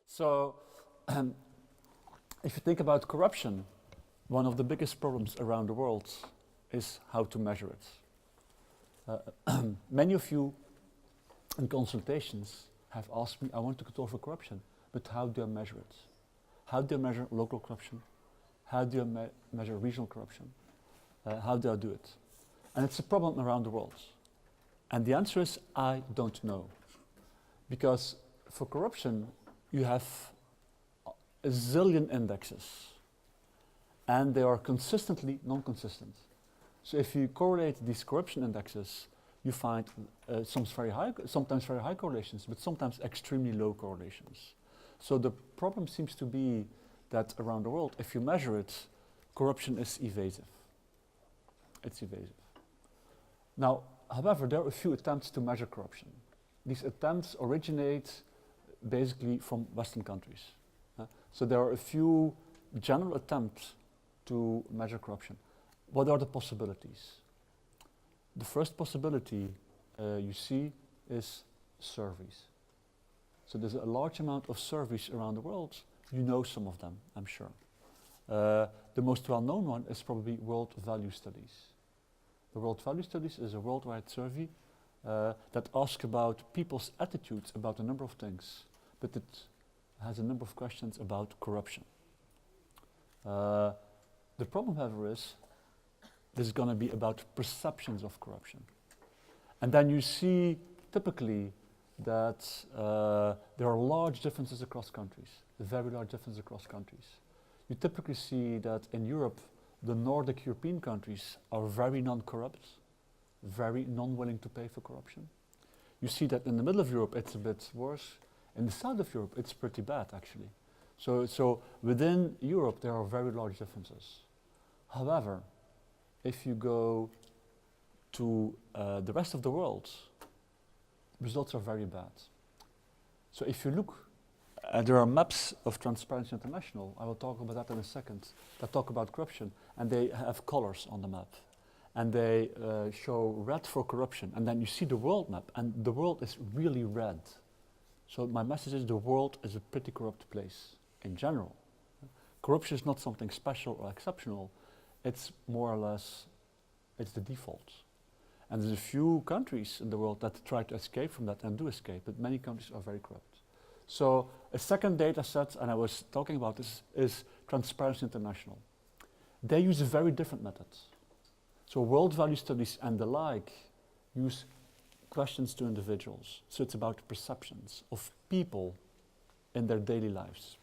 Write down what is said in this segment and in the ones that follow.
So, if you think about corruption, one of the biggest problems around the world is how to measure it. Many of you in consultations have asked me, I want to control for corruption, but how do I measure it? How do I measure local corruption? How do I measure regional corruption? How do I do it? And it's a problem around the world. And the answer is, I don't know. Because for corruption, you have a zillion indexes. And they are consistently non-consistent. So if you correlate these corruption indexes, you find sometimes very high correlations, but sometimes extremely low correlations. So the problem seems to be that around the world, if you measure it, corruption is evasive. It's evasive. Now, however, there are a few attempts to measure corruption. These attempts originate basically from Western countries. So there are a few general attempts to measure corruption. What are the possibilities? The first possibility you see is surveys. So there's a large amount of surveys around the world. You know some of them, I'm sure. The most well-known one is probably World Value Studies. The World Value Studies is a worldwide survey that asks about people's attitudes about a number of things, but it has a number of questions about corruption. The problem, however, is this is going to be about perceptions of corruption. And then you see typically that there are large differences across countries, very large differences across countries. You typically see that in Europe, the Nordic European countries are very non-corrupt, very non-willing to pay for corruption. You see that in the middle of Europe, it's a bit worse. In the south of Europe, it's pretty bad, actually. So within Europe, there are very large differences. However, if you go to the rest of the world, results are very bad. So if you look, there are maps of Transparency International, I will talk about that in a second, that talk about corruption, and they have colors on the map. And they show red for corruption, and then you see the world map, and the world is really red. So my message is the world is a pretty corrupt place in general. Corruption is not something special or exceptional, it's more or less, it's the default. And there's a few countries in the world that try to escape from that and do escape, but many countries are very corrupt. So a second data set, and I was talking about this, is Transparency International. They use a very different method. So World Value Studies and the like use questions to individuals. So it's about perceptions of people in their daily lives.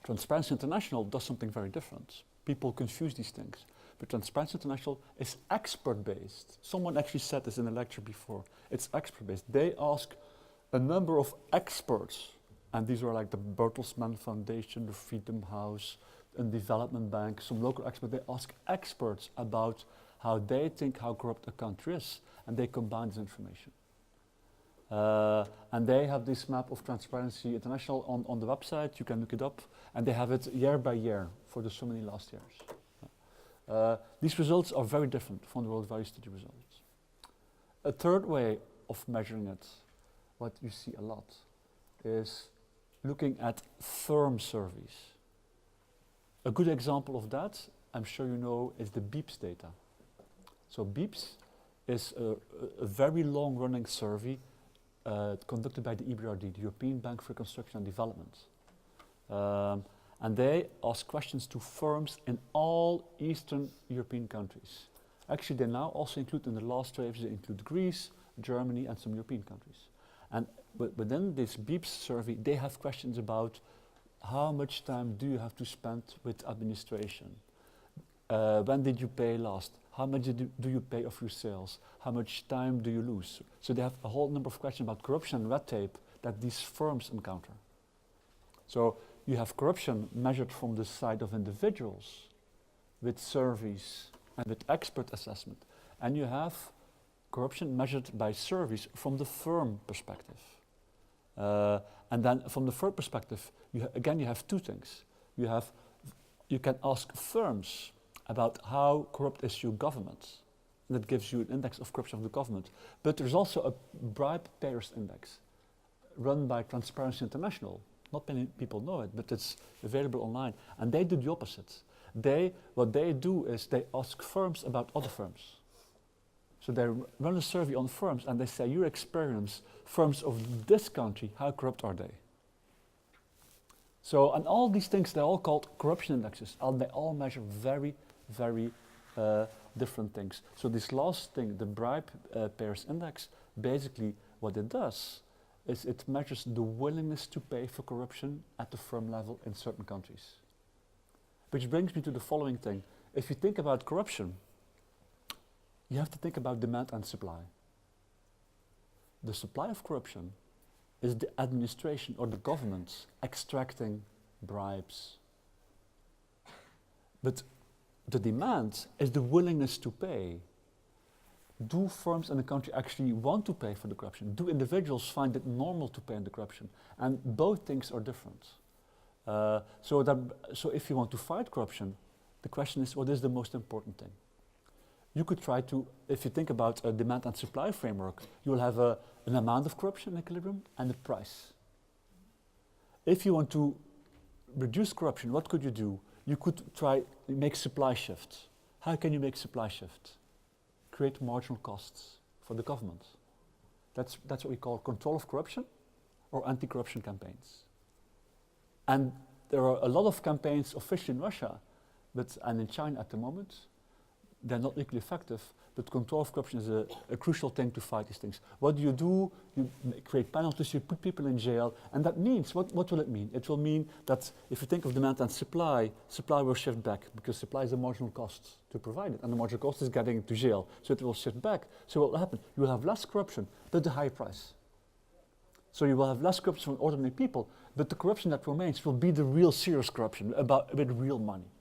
Transparency International does something very different. People confuse these things. But Transparency International is expert-based. Someone actually said this in a lecture before. It's expert-based. They ask a number of experts, and these are like the Bertelsmann Foundation, the Freedom House, a development bank, some local experts. They ask experts about how they think how corrupt a country is, and they combine this information. And they have this map of Transparency International on the website. You can look it up, and they have it year by year for the so many last years. These results are very different from the World Value Study results. A third way of measuring it, what you see a lot, is looking at firm surveys. A good example of that, I'm sure you know, is the BEEPS data. So BEEPS is a very long-running survey conducted by the EBRD, the European Bank for Reconstruction and Development. And they ask questions to firms in all Eastern European countries. Actually, they now also include, in the last waves, they include Greece, Germany, and some European countries. And within this BEEPS survey, they have questions about how much time do you have to spend with administration? When did you pay last? How much do you pay of your sales? How much time do you lose? So they have a whole number of questions about corruption and red tape that these firms encounter. So you have corruption measured from the side of individuals with surveys and with expert assessment. And you have corruption measured by surveys from the firm perspective. And then from the firm perspective, again, you have two things. You can ask firms about how corrupt is your government. And that gives you an index of corruption of the government. But there's also a bribe payers index run by Transparency International Not many people know it, but it's available online. And they do the opposite. What they do is they ask firms about other firms. So they run a survey on firms and they say, your experience, firms of this country, how corrupt are they? So, and all these things, they're all called corruption indexes, and they all measure very, very different things. So this last thing, the bribe payers index, basically what it does is it measures the willingness to pay for corruption at the firm level in certain countries. Which brings me to the following thing. If you think about corruption, you have to think about demand and supply. The supply of corruption is the administration or the government extracting bribes. But the demand is the willingness to pay. Do firms in the country actually want to pay for the corruption? Do individuals find it normal to pay in the corruption? And both things are different. So if you want to fight corruption, the question is, what is the most important thing? You could try to, if you think about a demand and supply framework, you will have an amount of corruption equilibrium and a price. If you want to reduce corruption, what could you do? You could try to make supply shifts. How can you make supply shifts? Create marginal costs for the government. That's what we call control of corruption or anti-corruption campaigns. And there are a lot of campaigns officially in Russia, and in China at the moment. They're not equally effective, but control of corruption is a crucial thing to fight these things. What do? You create penalties, you put people in jail, and that means, what will it mean? It will mean that if you think of demand and supply, supply will shift back, because supply is a marginal cost to provide it, and the marginal cost is getting into jail, so it will shift back. So what will happen? You will have less corruption, but a higher price. So you will have less corruption from ordinary people, but the corruption that remains will be the real serious corruption, with real money.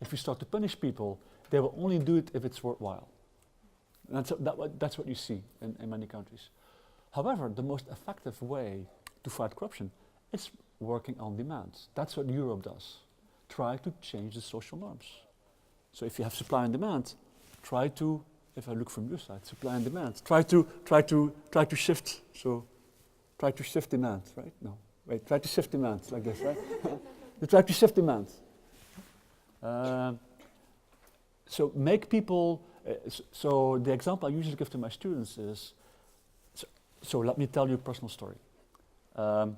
If you start to punish people, they will only do it if it's worthwhile. And that's what you see in many countries. However, the most effective way to fight corruption is working on demand. That's what Europe does. Try to change the social norms. So if you have supply and demand, try to, if I look from your side, supply and demand, try to shift. So try to shift demand, right? No, wait, try to shift demand like this, right? You try to shift demand. So make people, so the example I usually give to my students is, so let me tell you a personal story. I've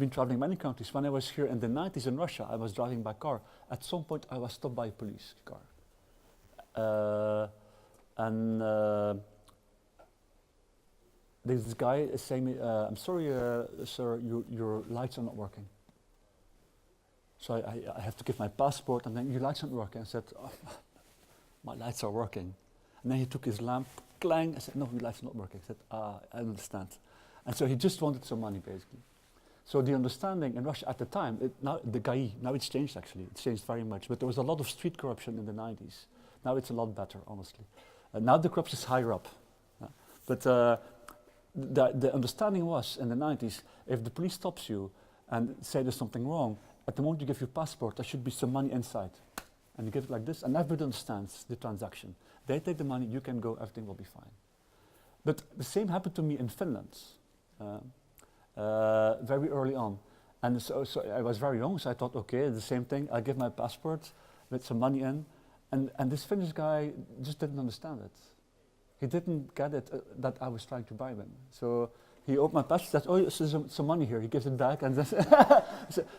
been traveling many countries. When I was here in the 90s in Russia, I was driving by car. At some point I was stopped by a police car. This guy is saying me, I'm sorry sir, your lights are not working. So I have to give my passport, and then your lights aren't working. I said, oh, my lights are working. And then he took his lamp, clang. I said, no, your lights are not working. I said, I understand. And so he just wanted some money, basically. So the understanding in Russia at the time, now it's changed actually. It's changed very much. But there was a lot of street corruption in the 90s. Now it's a lot better, honestly. Now the corruption is higher up. But the understanding was in the 90s, if the police stops you and say there's something wrong, at the moment you give your passport, there should be some money inside. And you give it like this, and everybody understands the transaction. They take the money, you can go, everything will be fine. But the same happened to me in Finland, very early on. And so I was very young, so I thought, okay, the same thing, I'll give my passport with some money in. And this Finnish guy just didn't understand it. He didn't get it that I was trying to bribe him. So he opened my passport, said, oh, there's some money here. He gives it back, and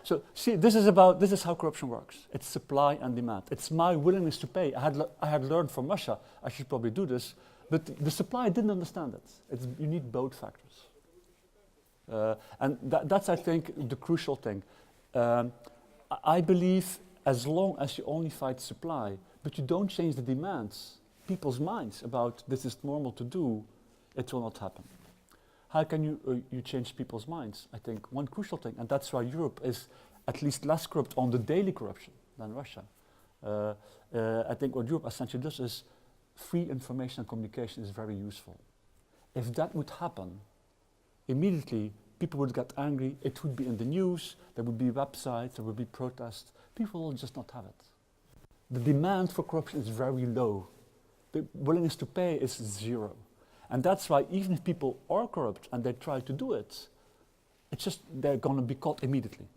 so see, this is how corruption works. It's supply and demand. It's my willingness to pay. I had learned from Russia, I should probably do this, but the supply didn't understand it. You need both factors. And that's, I think, the crucial thing. I believe as long as you only fight supply, but you don't change the demands, people's minds about this is normal to do, it will not happen. How can you change people's minds? I think one crucial thing, and that's why Europe is at least less corrupt on the daily corruption than Russia. I think what Europe essentially does is free information and communication is very useful. If that would happen, immediately people would get angry, it would be in the news, there would be websites, there would be protests. People will just not have it. The demand for corruption is very low. The willingness to pay is zero. And that's why even if people are corrupt and they try to do it, It's just they're going to be caught immediately.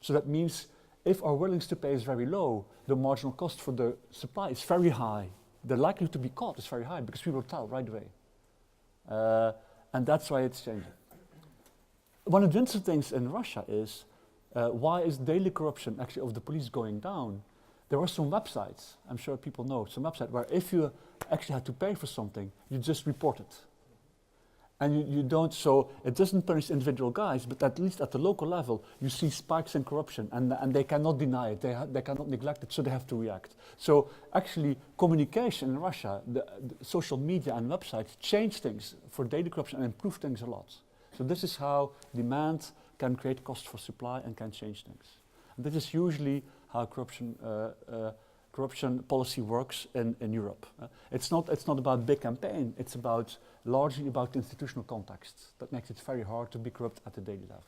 So that means if our willingness to pay is very low, the marginal cost for the supply is very high. The likelihood to be caught is very high because people will tell right away. And that's why it's changing. One of the interesting things in Russia is why is daily corruption actually of the police going down? There were some websites, I'm sure people know, some website where if you actually had to pay for something, you just report it. And you don't, so it doesn't punish individual guys, but at least at the local level, you see spikes in corruption, and they cannot deny it, they cannot neglect it, so they have to react. So actually, communication in Russia, the social media and websites change things for daily corruption and improve things a lot. So this is how demand can create cost for supply and can change things. And this is usually how corruption policy works in Europe. It's not about big campaign, it's largely about institutional context. That makes it very hard to be corrupt at the daily level.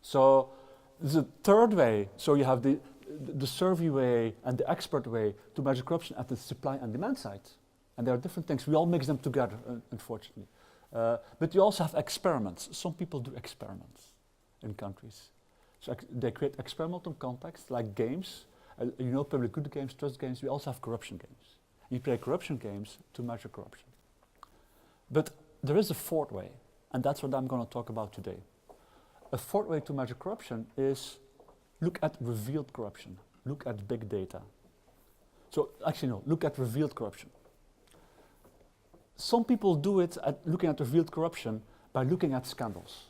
So the third way, so you have the survey way and the expert way to measure corruption at the supply and demand side. And there are different things, we all mix them together, unfortunately. But you also have experiments. Some people do experiments in countries. So they create experimental context like games. You know, public good games, trust games. We also have corruption games. You play corruption games to measure corruption. But there is a fourth way, and that's what I'm going to talk about today. A fourth way to measure corruption is look at revealed corruption. Look at big data. So actually no, look at revealed corruption. Some people do it at looking at revealed corruption by looking at scandals.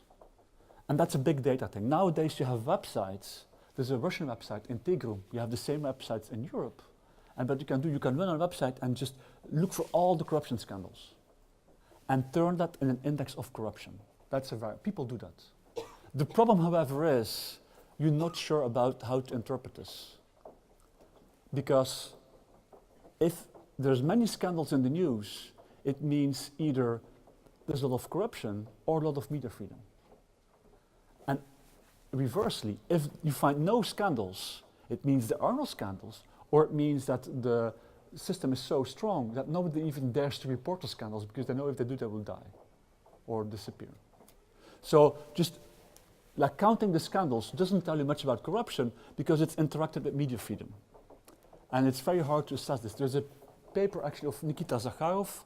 And that's a big data thing. Nowadays you have websites. There's a Russian website, Integrum. You have the same websites in Europe. And what you can run a website and just look for all the corruption scandals and turn that in an index of corruption. People do that. The problem, however, is you're not sure about how to interpret this. Because if there's many scandals in the news, it means either there's a lot of corruption or a lot of media freedom. And reversely, if you find no scandals, it means there are no scandals, or it means that the system is so strong that nobody even dares to report the scandals because they know if they do, they will die or disappear. So just like counting the scandals doesn't tell you much about corruption because it's interacted with media freedom. And it's very hard to assess this. There's a paper actually of Nikita Zakharov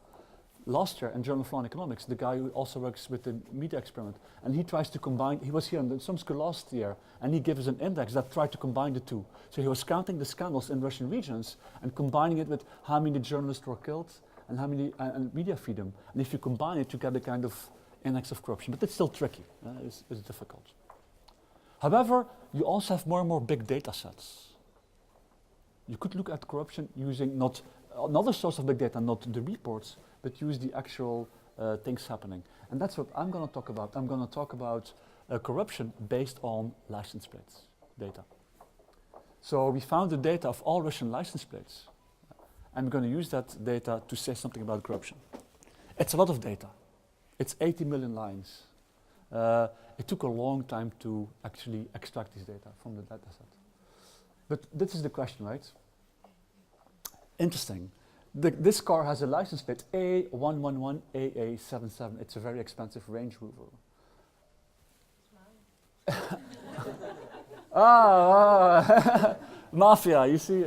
last year in Journal of Law and Economics, the guy who also works with the media experiment, and he tries to combine, he was here in some school last year, and he gave us an index that tried to combine the two. So he was counting the scandals in Russian regions and combining it with how many journalists were killed and how many and media freedom. And if you combine it, you get a kind of index of corruption, but it's still tricky, it's difficult. However, you also have more and more big data sets. You could look at corruption using not another source of big data, not the reports, but use the actual things happening. And that's what I'm going to talk about. I'm going to talk about corruption based on license plates data. So we found the data of all Russian license plates. I'm going to use that data to say something about corruption. It's a lot of data. It's 80 million lines. It took a long time to actually extract this data from the data set. But this is the question, right? Interesting. This car has a license plate A111AA77. It's a very expensive Range Rover. Mafia, you see.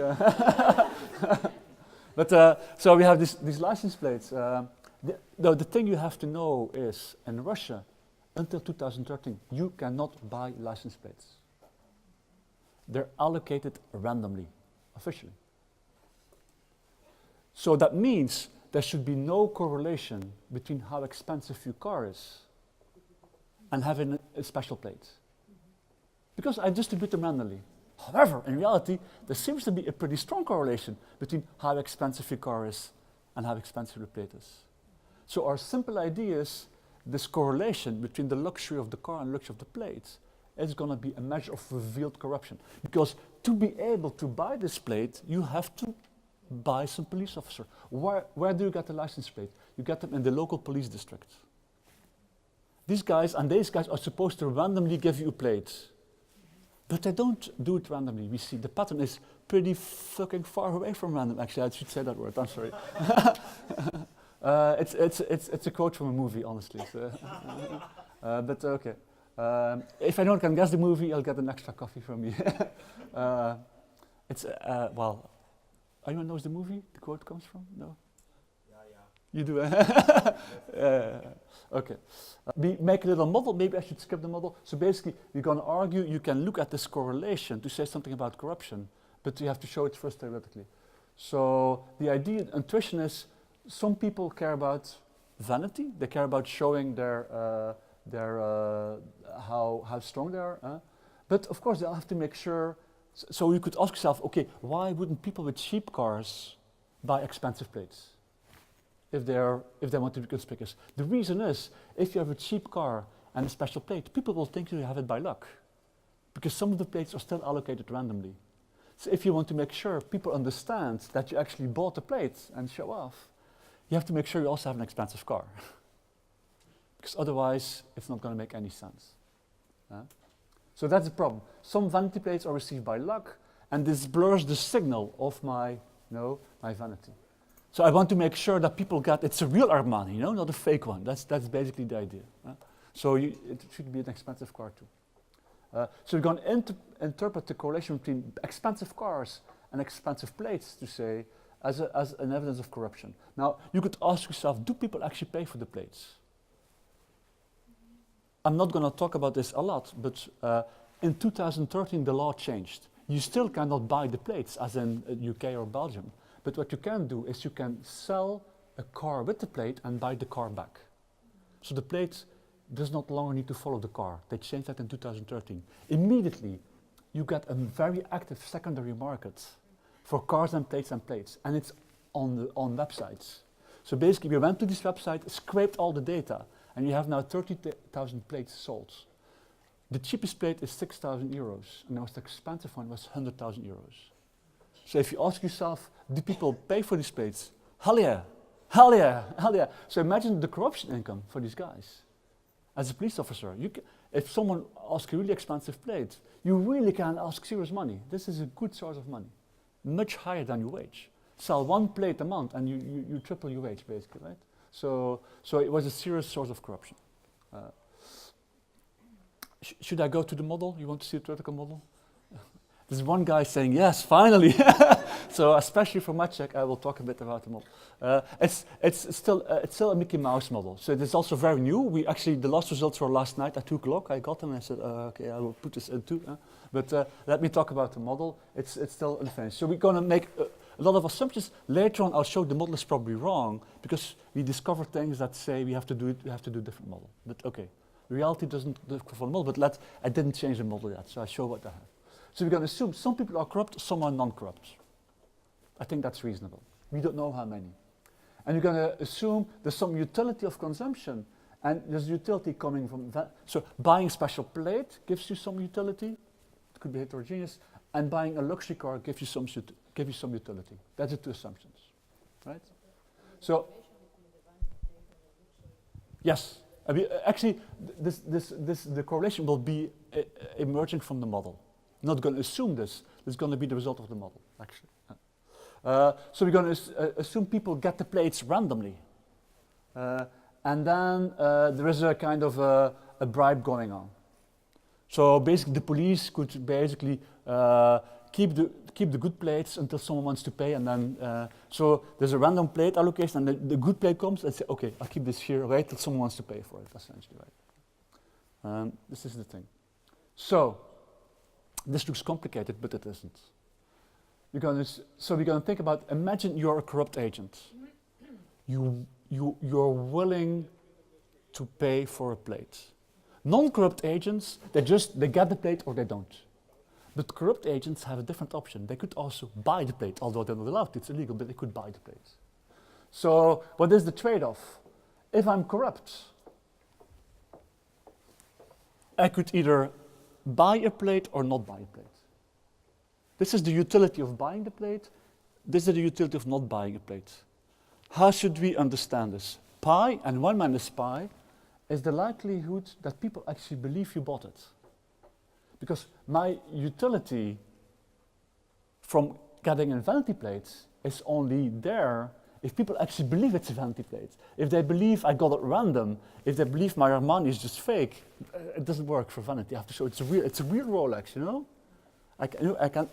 But so we have these license plates. The thing you have to know is, in Russia, until 2013, you cannot buy license plates. They're allocated randomly, officially. So that means there should be no correlation between how expensive your car is and having a special plate. Because I distribute them randomly. However, in reality, there seems to be a pretty strong correlation between how expensive your car is and how expensive the plate is. So our simple idea is this correlation between the luxury of the car and luxury of the plate is going to be a measure of revealed corruption. Because to be able to buy this plate, you have to buy some police officer. Where do you get the license plate? You get them in the local police district. These guys are supposed to randomly give you a plate. But they don't do it randomly. We see the pattern is pretty fucking far away from random. Actually, I should say that word, I'm sorry. It's a quote from a movie, honestly. So but okay. If anyone can guess the movie, I'll get an extra coffee from me. Well, anyone knows the movie the quote comes from? No? You do? Okay. We make a little model. Maybe I should skip the model. So basically, we're going to argue you can look at this correlation to say something about corruption, but you have to show it first theoretically. So the idea, intuition is, some people care about vanity. They care about showing how strong they are. But of course, they'll have to make sure. So you could ask yourself, okay, why wouldn't people with cheap cars buy expensive plates if they want to be conspicuous? The reason is, if you have a cheap car and a special plate, people will think you have it by luck, because some of the plates are still allocated randomly. So if you want to make sure people understand that you actually bought the plate and show off, you have to make sure you also have an expensive car. Because otherwise, it's not going to make any sense. So that's the problem. Some vanity plates are received by luck, and this blurs the signal of my vanity. So I want to make sure that people get it's a real Armani, not a fake one. That's basically the idea. So it should be an expensive car too. So we're going to interpret the correlation between expensive cars and expensive plates to say as an evidence of corruption. Now you could ask yourself, do people actually pay for the plates? I'm not going to talk about this a lot, but in 2013 the law changed. You still cannot buy the plates as in UK or Belgium. But what you can do is you can sell a car with the plate and buy the car back. So the plate does not longer need to follow the car. They changed that in 2013. Immediately, you get a very active secondary market for cars and plates, and it's on websites. So basically, we went to this website, scraped all the data, and you have now 30,000 plates sold. The cheapest plate is 6,000 euros, and the most expensive one was 100,000 euros. So if you ask yourself, do people pay for these plates? Hell yeah, hell yeah, hell yeah. So imagine the corruption income for these guys. As a police officer, if someone asks a really expensive plate, you really can ask serious money. This is a good source of money, much higher than your wage. Sell one plate a month and you triple your wage, basically, right? So it was a serious source of corruption. Should I go to the model? You want to see a theoretical model? There's one guy saying, yes, finally. So especially for Maciek, I will talk a bit about the model. It's still a Mickey Mouse model. So it is also very new. The last results were last night at 2 o'clock. I got them and I said, okay, I will put this in too. But let me talk about the model. It's still unfinished. So we're going to make a lot of assumptions. Later on, I'll show the model is probably wrong because we discover things that say we have to do a different model. But okay, reality doesn't follow the model, but I didn't change the model yet, so I show what I have. So we're going to assume some people are corrupt, some are non-corrupt. I think that's reasonable. We don't know how many. And we're going to assume there's some utility of consumption, and there's utility coming from that. So buying a special plate gives you some utility. It could be heterogeneous. And buying a luxury car gives you some utility. That's the two assumptions, right? So, yes. Actually, the correlation will be emerging from the model. I'm not going to assume this. This is going to be the result of the model, actually. So we're going to assume people get the plates randomly. And then there is a kind of a bribe going on. So basically the police could basically keep the good plates until someone wants to pay, and then so there's a random plate allocation, and the good plate comes and say, okay, I'll keep this here, wait till someone wants to pay for it, essentially, right? This is the thing. So this looks complicated, but it isn't. We're going to think about, imagine you're a corrupt agent. You're willing to pay for a plate. Non-corrupt agents, they get the plate or they don't. But corrupt agents have a different option. They could also buy the plate, although they're not allowed to, it's illegal, but they could buy the plate. So what is the trade-off? If I'm corrupt, I could either buy a plate or not buy a plate. This is the utility of buying the plate. This is the utility of not buying a plate. How should we understand this? Pi, and 1 minus pi, is the likelihood that people actually believe you bought it. Because my utility from getting a vanity plate is only there if people actually believe it's a vanity plate, if they believe I got it random, if they believe my Armani is just fake, it doesn't work for vanity. I have to show it's a real Rolex, you know? I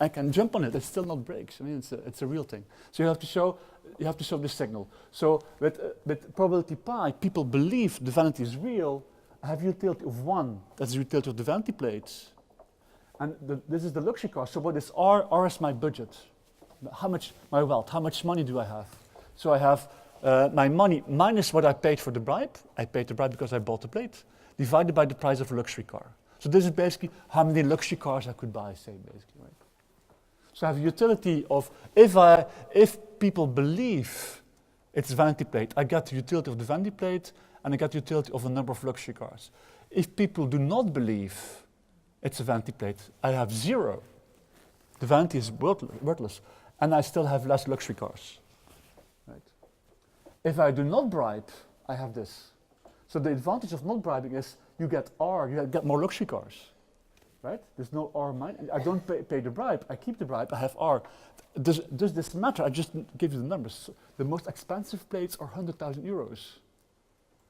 can jump on it, it still not breaks. I mean, it's a real thing. So you have to show this signal. So with probability pi, people believe the vanity is real. I have utility of 1, that's the utility of the vanity plates. And this is the luxury car. So what is R? R is my budget. How much, my wealth, how much money do I have? So I have my money minus what I paid for the bribe. I paid the bribe because I bought the plate, divided by the price of a luxury car. So this is basically how many luxury cars I could buy, say, basically, right? So I have a utility of, if people believe it's a vanity plate, I get the utility of the vanity plate, and I get the utility of a number of luxury cars. If people do not believe it's a vanity plate, I have 0. The vanity is worthless, and I still have less luxury cars, right? If I do not bribe, I have this. So the advantage of not bribing is you get R, you get more luxury cars, right? There's no R mine. I don't pay the bribe, I keep the bribe, I have R. Does this matter? I just give you the numbers. The most expensive plates are 100,000 euros.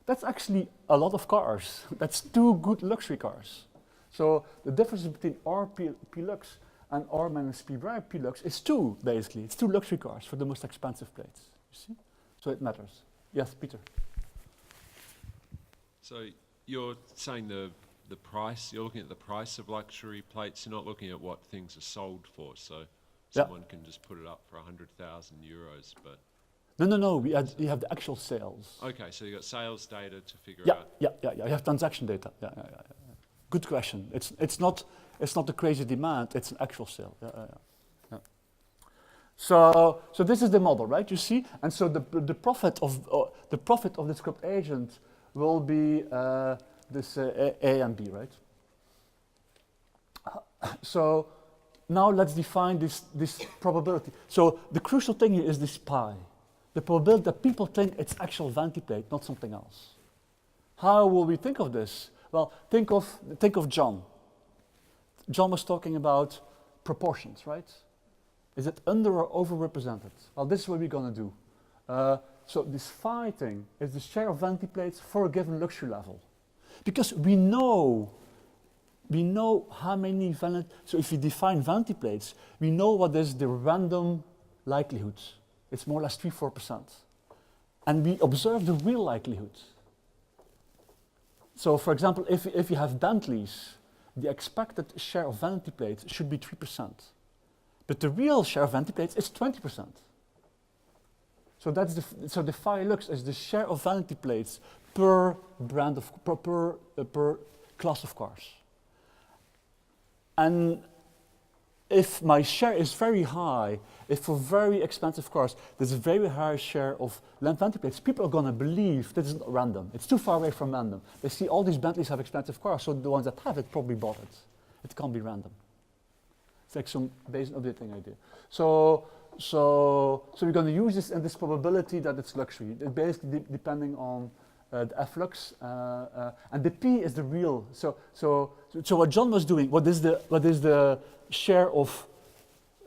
That's actually a lot of cars. That's 2 good luxury cars. So the difference between R P Lux and R minus P bribe P Lux is 2, basically. It's 2 luxury cars for the most expensive plates, you see? So it matters. Yes, Peter. So you're saying the price, you're looking at the price of luxury plates, you're not looking at what things are sold for, so someone can just put it up for 100,000 euros, but... No, we have the actual sales. Okay, so you've got sales data to figure out... Yeah, you have transaction data, yeah. Good question. It's not a crazy demand, it's an actual sale, yeah. So this is the model, right, you see? And so the profit of this corrupt agent will be this A and B, right? So now let's define this probability. So the crucial thing here is this pi. The probability that people think it's actual vanity plate, not something else. How will we think of this? Well, think of John. John was talking about proportions, right? Is it under or overrepresented? Well, this is what we're going to do. So this phi thing is the share of vanity plates for a given luxury level. Because we know how many vanity, so if we define vanity plates, we know what is the random likelihood. It's more or less 3-4%. And we observe the real likelihood. So for example, if you have Bentleys, the expected share of vanity plates should be 3%. But the real share of vanity plates is 20%. So the phi lux is the share of vanity plates per brand of per class of cars. And if my share is very high, if for very expensive cars there's a very high share of vanity plates, people are going to believe this is not random. It's too far away from random. They see all these Bentleys have expensive cars, so the ones that have it probably bought it. It can't be random. It's like some Bayesian updating idea. So we're going to use this and this probability that it's luxury. It's basically depending on the F-lux, and the P is the real. So what John was doing, what is the share of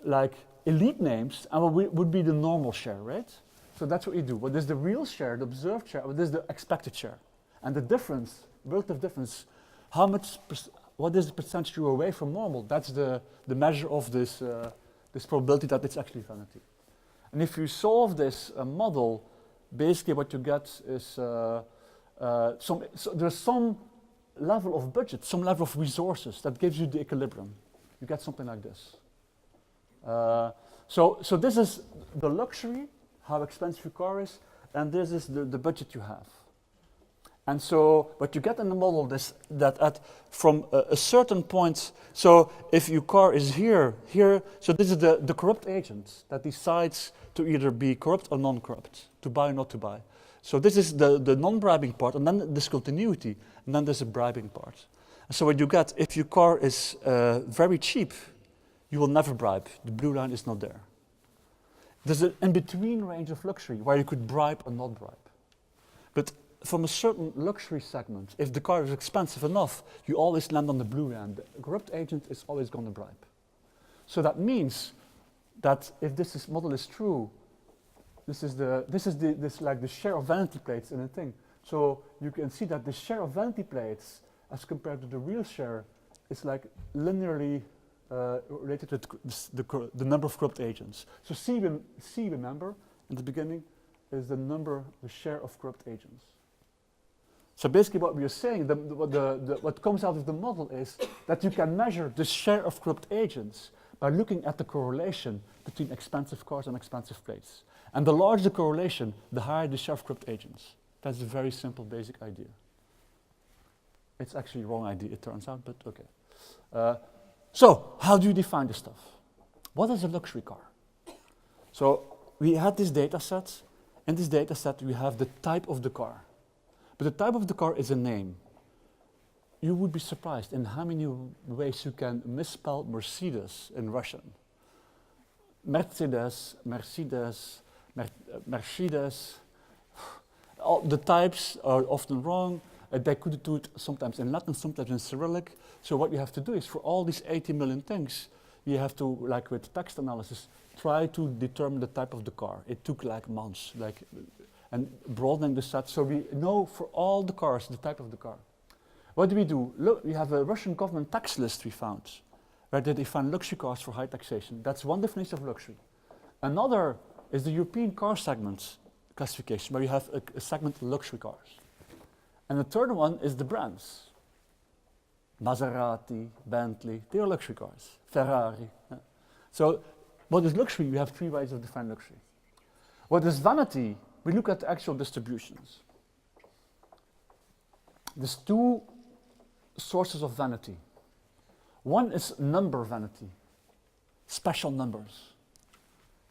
like elite names, and what would be the normal share, right? So that's what you do. What is the real share, the observed share? What is the expected share? And the difference, relative difference, what is the percentage you're away from normal? That's the measure of this probability that it's actually vanity. And if you solve this model, basically what you get is there's some level of budget, some level of resources that gives you the equilibrium. You get something like this. So this is the luxury, how expensive your car is, and this is the budget you have. And so what you get in the model is that from a certain point, so if your car is here, so this is the corrupt agent that decides to either be corrupt or non-corrupt, to buy or not to buy. So this is the non-bribing part, and then the discontinuity, and then there's a bribing part. And so what you get, if your car is very cheap, you will never bribe. The blue line is not there. There's an in-between range of luxury where you could bribe or not bribe. But from a certain luxury segment, if the car is expensive enough, you always land on the blue end. The corrupt agent is always going to bribe. So that means that if this model is true, this like the share of vanity plates in a thing. So you can see that the share of vanity plates as compared to the real share is like linearly related to the number of corrupt agents. So C, remember, in the beginning, is the share of corrupt agents. So basically what we are saying, what comes out of the model is that you can measure the share of corrupt agents by looking at the correlation between expensive cars and expensive plates. And the larger the correlation, the higher the share of corrupt agents. That's a very simple, basic idea. It's actually a wrong idea, it turns out, but okay. So, how do you define this stuff? What is a luxury car? So, we had this data set. In this data set, we have the type of the car. But the type of the car is a name. You would be surprised in how many ways you can misspell Mercedes in Russian. Mercedes, Mercedes, Mercedes. All the types are often wrong. They could do it sometimes in Latin, sometimes in Cyrillic. So what you have to do is for all these 80 million things, you have to, like with text analysis, try to determine the type of the car. It took like months, and broadening the set. So we know for all the cars, the type of the car. What do? Look, we have a Russian government tax list we found, where they define luxury cars for high taxation. That's one definition of luxury. Another is the European car segment classification, where you have a segment of luxury cars. And the third one is the brands. Maserati, Bentley, they are luxury cars. Ferrari. So what is luxury? We have three ways of defining luxury. What is vanity? We look at the actual distributions. There's two sources of vanity. One is number vanity, special numbers.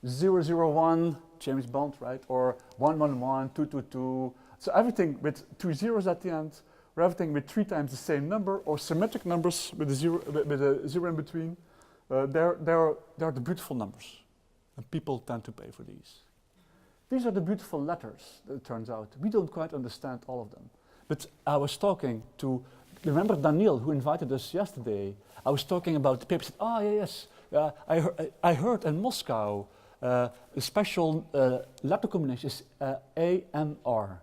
001, James Bond, right? Or 111, 222. So everything with two zeros at the end, or everything with 3 times the same number, or symmetric numbers with a zero in between. They're the beautiful numbers, and people tend to pay for these. These are the beautiful letters, it turns out. We don't quite understand all of them. But I was talking to, remember Daniel, who invited us yesterday? I was talking about the paper. Said, oh, yes, I heard in Moscow a special letter combination is AMR.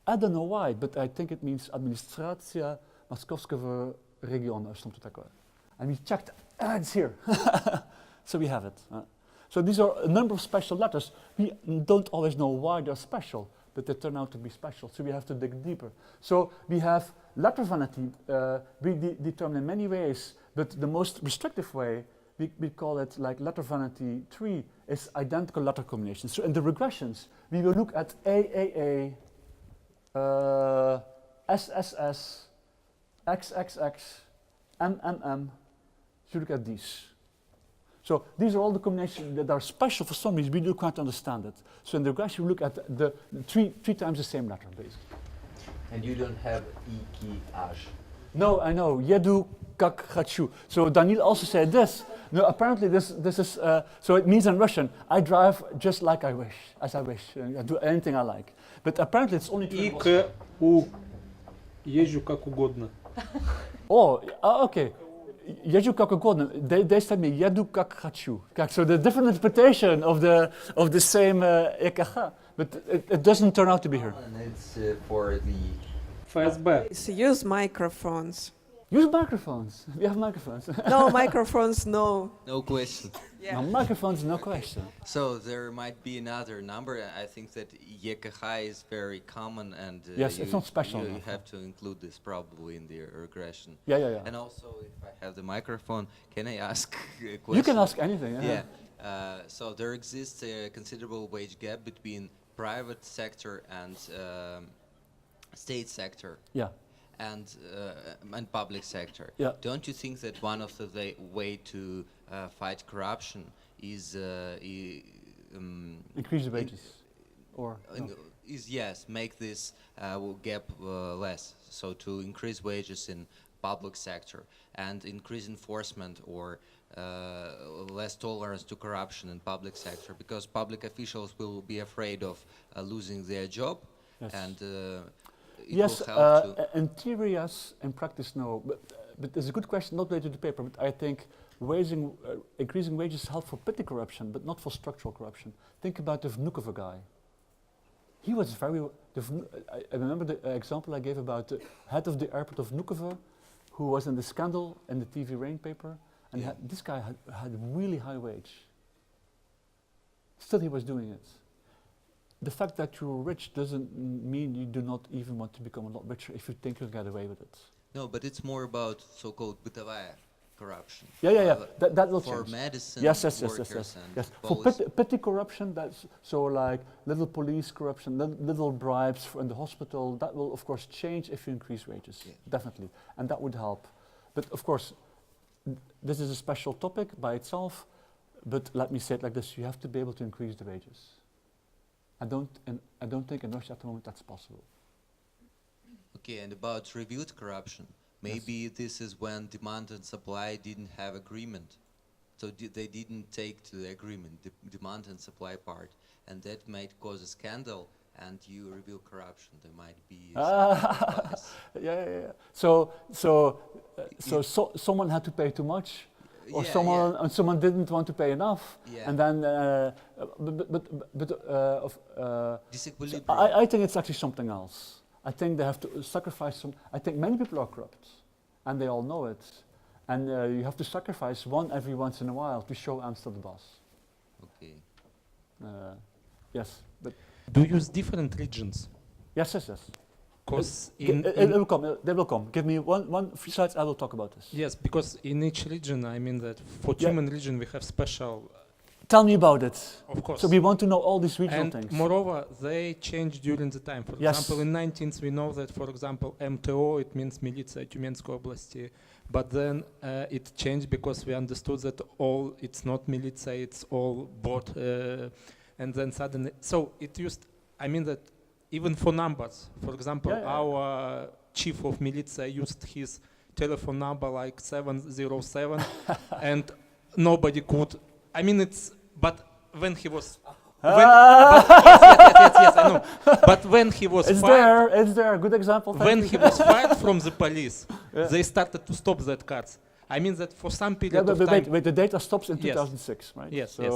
I don't know why, but I think it means Administracja Moskovskiego Regionu or something like that. And we checked, it's here. So we have it. So these are a number of special letters. We don't always know why they're special, but they turn out to be special, so we have to dig deeper. So we have letter vanity. We determine in many ways, but the most restrictive way, we call it like letter vanity 3, is identical letter combinations. So in the regressions, we will look at AAA, SSS, XXX, MMM. So look at these. So these are all the combinations that are special for some reason. We don't quite understand it. So in the regression, we look at the three times the same letter, basically. And you don't have EKH. No, I know. Jedu kak chachu. So Daniel also said this. No, apparently this is, so it means in Russian, I drive just like I wish, as I wish. I do anything I like. But apparently it's only true. ИКУ. Езжу как угодно. Oh, okay. Jedu kak ugodno. They said me jedu kak chachu. So the different interpretation of the same EKH, but it doesn't turn out to be here. And it's for the ФСБ. So use microphones. Use microphones. We have microphones. No microphones, no. no question. Yeah. No microphones, no question. So there might be another number. I think that YKH is very common, and Yes, it's not special You enough, have to include this probably in the regression. Yeah. And also, if I have the microphone, can I ask a question? You can ask anything. Yeah. So there exists a considerable wage gap between private sector and state sector. Yeah. And public sector. Yeah. Don't you think that one of the way to fight corruption is Increase the wages. Or no. Yes, make this gap less. So to increase wages in public sector and increase enforcement or less tolerance to corruption in public sector, because public officials will be afraid of losing their job. Yes. And Yes, will help to in theory yes, in practice no. But there's a good question, not related to the paper, but I think increasing wages help for petty corruption, but not for structural corruption. Think about the Vnukova guy. He was very. I remember the example I gave about the head of the airport of Vnukovo, who was in the scandal in the TV Rain paper, and Yeah. this guy had really high wage. Still, he was doing it. The fact that you're rich doesn't mean you do not even want to become a lot richer if you think you'll get away with it. No, but it's more about so-called бытовая corruption. Yeah. That will For change. medicine Yes. workers and Yes. For police. petty corruption, that's so like little police corruption, little bribes in the hospital. That will of course change if you increase wages, Yeah. definitely, and that would help. But of course, this is a special topic by itself. But let me say it like this: you have to be able to increase the wages. I don't think in Russia at the moment that's possible. Okay, and about revealed corruption, maybe this is when demand and supply didn't have agreement. So they didn't take to the agreement, the demand and supply part, and that might cause a scandal, and you reveal corruption. There might be some bias. Yeah. So someone had to pay too much, or Yeah, someone didn't want to pay enough, Yeah. and then Disequilibrium. I think it's actually something else. I think they have to sacrifice some. I think many people are corrupt, and they all know it, and you have to sacrifice one every once in a while to show I'm still the boss. Okay. Yes, but Do you use different regions? yes. Because It will come. They will come. Give me one few slides. I will talk about this. yes, because in each region, I mean that for Yeah. human region we have special, Tell me about it. of course. So we want to know all these regional And things. moreover, they change during the time. For Yes. example, in 19th we know that, for example, MTO, it means Militia Tyumenской области. But then it changed because we understood that it's not militia, it's all bot. And then suddenly, so it used, I mean that even for numbers, for example, Yeah. our chief of militia used his telephone number like 707 and nobody could, I mean but when he was, yes, I know. But when he was It's fired, there. It's there. Good example. Thank when you. he was fired from the police, Yeah. they started to stop that cards. I mean that for some Yeah, period but of time. wait. The data stops in Yes. 2006, right? Yes, So, yes,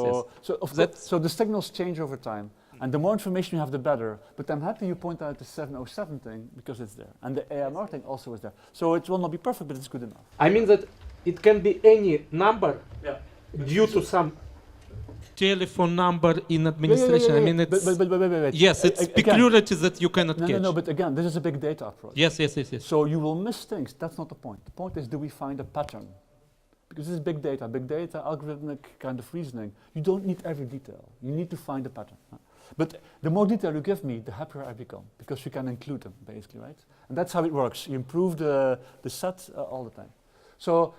yes. So the signals change over time, and the more information you have, the better. But I'm happy you point out the 707 thing because it's there, and the AMR thing also is there. So it will not be perfect, but it's good enough. I mean that it can be any number Yeah. due to some. Telephone number in administration. I mean, it's wait. yes, it's Again, peculiarity that you cannot catch. No. But again, this is a big data approach. Yes. So you will miss things. That's not the point. The point is, do we find a pattern? Because this is big data, algorithmic kind of reasoning. You don't need every detail. You need to find a pattern. But the more detail you give me, the happier I become, because you can include them, basically, right? And that's how it works. You improve the set all the time. So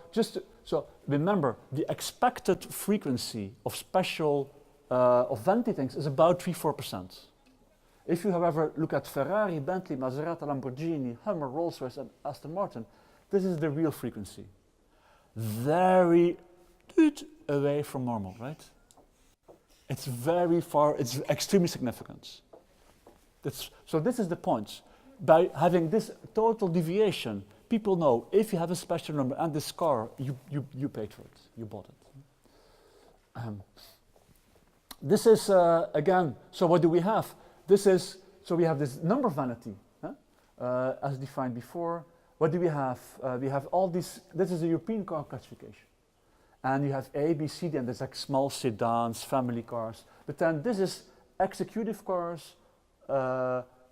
so remember, the expected frequency of of vanity things is about 3-4%. If you, however, look at Ferrari, Bentley, Maserati, Lamborghini, Hummer, Rolls-Royce, and Aston Martin, this is the real frequency. Very away from normal, right? It's very far, it's extremely significant. So this is the point. By having this total deviation, people know if you have a special number and this car, you paid for it, you bought it. This is, again, so what do we have? So we have this number vanity, as defined before. What do we have? We have all these, this is a European car classification. And you have A, B, C, D, and there's like small sedans, family cars. But then this is executive cars,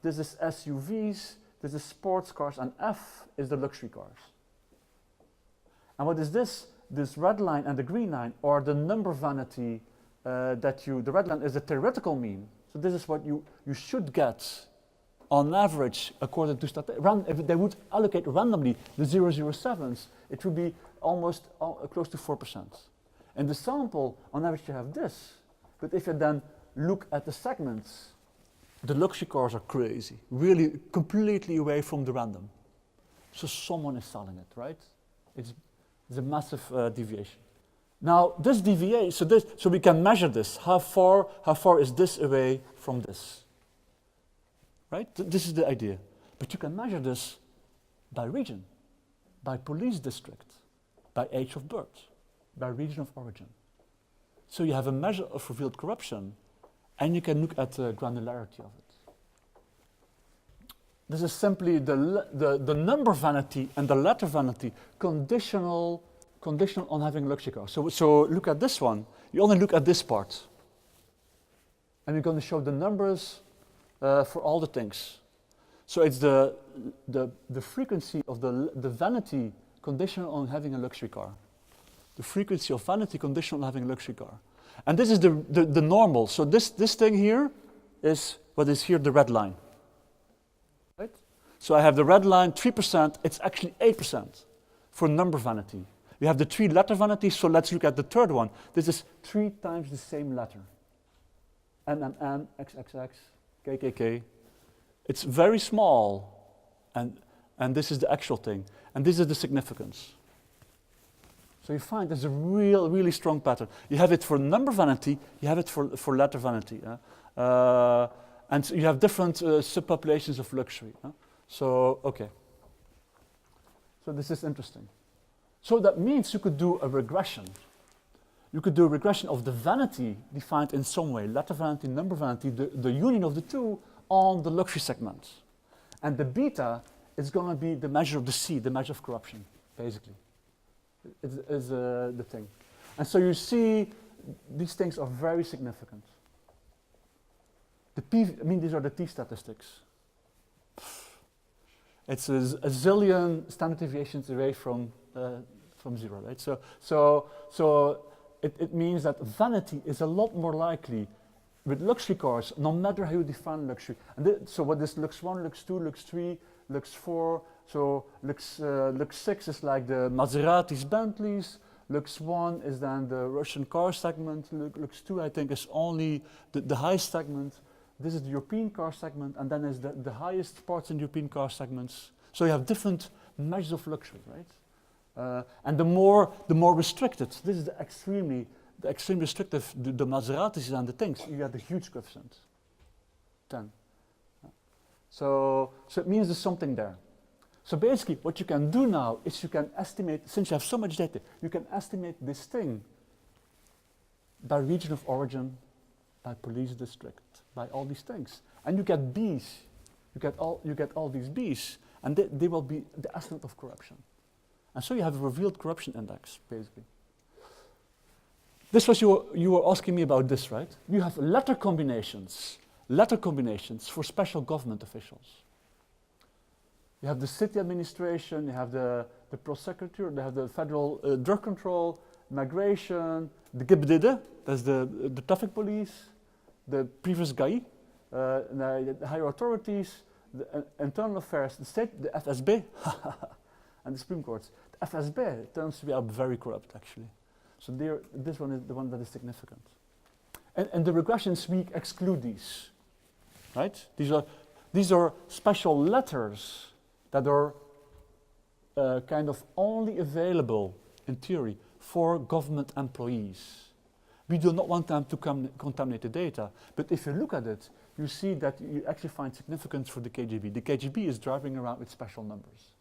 this is SUVs, this is sports cars, and F is the luxury cars. And what is this? This red line and the green line are the number vanity the red line is the theoretical mean. So this is what you should get on average according to if they would allocate randomly the 007s, it would be almost close to 4%. In the sample, on average you have this. But if you then look at the segments, the luxury cars are crazy, really completely away from the random. So someone is selling it, right? It's a massive deviation. Now this deviation, so we can measure this. How far is this away from this? Right? This is the idea. But you can measure this by region, by police district, by age of birth, by region of origin. So you have a measure of revealed corruption, and you can look at the granularity of it. This is simply the number vanity and the letter vanity conditional on having luxury cars. So look at this one. You only look at this part. And we're going to show the numbers for all the things. So it's the frequency of the vanity conditional on having a luxury car. The frequency of vanity conditional on having a luxury car. And this is the normal. So this thing here is what is here, the red line. Right? So I have the red line, 3%. It's actually 8% for number vanity. We have the 3 letter vanity, so let's look at the third one. This is 3 times the same letter. NNN, XXX, KKK. It's very small, and this is the actual thing. And this is the significance. So you find there's a really strong pattern. You have it for number vanity, you have it for letter vanity. And so you have different subpopulations of luxury. So, okay. So this is interesting. So that means you could do a regression. You could do a regression of the vanity defined in some way, letter vanity, number vanity, the union of the two on the luxury segment. And the beta is going to be the measure of the C, the measure of corruption, basically. Is the thing. And so you see these things are very significant. These are the T statistics. It's a zillion standard deviations away from 0, right? So it means that vanity is a lot more likely with luxury cars, no matter how you define luxury. And so what is Lux 1, Lux 2, Lux 3, Lux 4, so Lux 6 is like the Maseratis, Bentleys, Lux 1 is then the Russian car segment, Lux 2 I think is only the highest segment, this is the European car segment, and then is the highest parts in European car segments. So you have different measures of luxury, right? And the more restricted, this is the extremely restrictive, the Maseratis and the things, you have the huge coefficient, 10. So it means there's something there. So basically what you can do now is you can estimate, since you have so much data, you can estimate this thing by region of origin, by police district, by all these things. And you get Bs, you get all these Bs, and they will be the estimate of corruption. And so you have a revealed corruption index, basically. This was you were asking me about this, right? You have letter combinations for special government officials. You have the city administration, you have the prosecutor, you have the federal drug control, migration, the GIBDID, that's the traffic police, the previous GAI, the higher authorities, the internal affairs, the state, the FSB, and the Supreme Court. The FSB turns to be very corrupt, actually. So this one is the one that is significant. And the regressions, we exclude these, right? These are special letters that are kind of only available, in theory, for government employees. We do not want them to contaminate the data, but if you look at it, you see that you actually find significance for the KGB. The KGB is driving around with special numbers,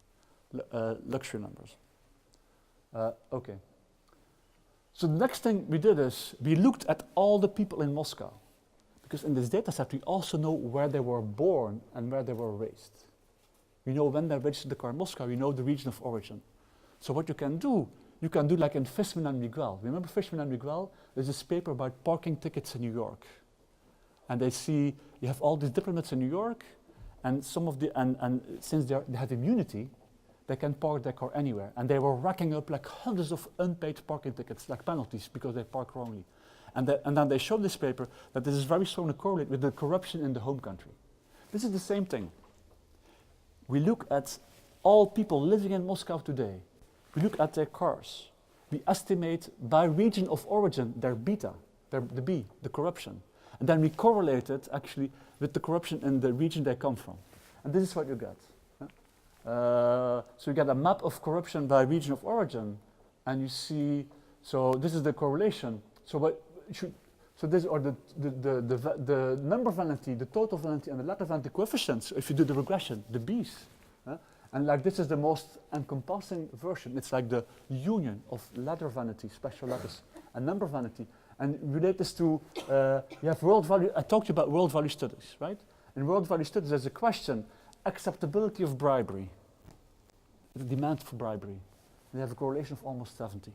luxury numbers. Okay. So the next thing we did is we looked at all the people in Moscow, because in this data set we also know where they were born and where they were raised. We know when they registered the car in Moscow, we know the region of origin. So what you can do like in Fishman and Miguel. Remember Fishman and Miguel? There's this paper about parking tickets in New York. And they see you have all these diplomats in New York, and since they have immunity, they can park their car anywhere. And they were racking up like hundreds of unpaid parking tickets, like penalties, because they park wrongly. And then they showed this paper that this is very strongly correlated with the corruption in the home country. This is the same thing. We look at all people living in Moscow today. We look at their cars. We estimate by region of origin their beta, the B, the corruption. And then we correlate it actually with the corruption in the region they come from. And this is what you get. So you get a map of corruption by region of origin, and you see, so this is the correlation. So these are the number vanity, the total vanity, and the letter vanity coefficients. If you do the regression, the B's, and like this is the most encompassing version. It's like the union of letter vanity, special letters, and number vanity, and relate this to you have world value. I talked about world value studies, right? In world value studies, there's a question. acceptability of bribery, the demand for bribery. They have a correlation of almost 70.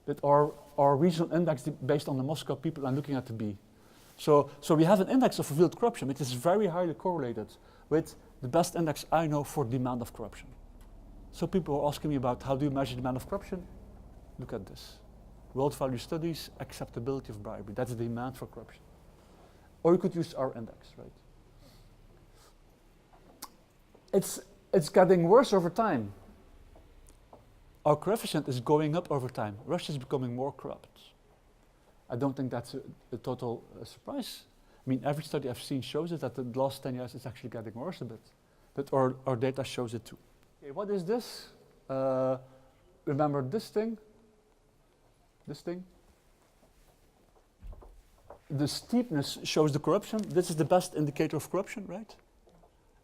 But our regional index based on the Moscow people, I'm looking at the B. So we have an index of revealed corruption, which is very highly correlated with the best index I know for demand of corruption. So people are asking me about how do you measure demand of corruption? Look at this. World Value Studies, acceptability of bribery. That's the demand for corruption. Or you could use our index, right? It's getting worse over time. Our coefficient is going up over time. Russia is becoming more corrupt. I don't think that's a total surprise. I mean, every study I've seen shows it that the last 10 years it's actually getting worse a bit. But our data shows it too. Okay, what is this? Remember this thing? This thing? The steepness shows the corruption. This is the best indicator of corruption, right?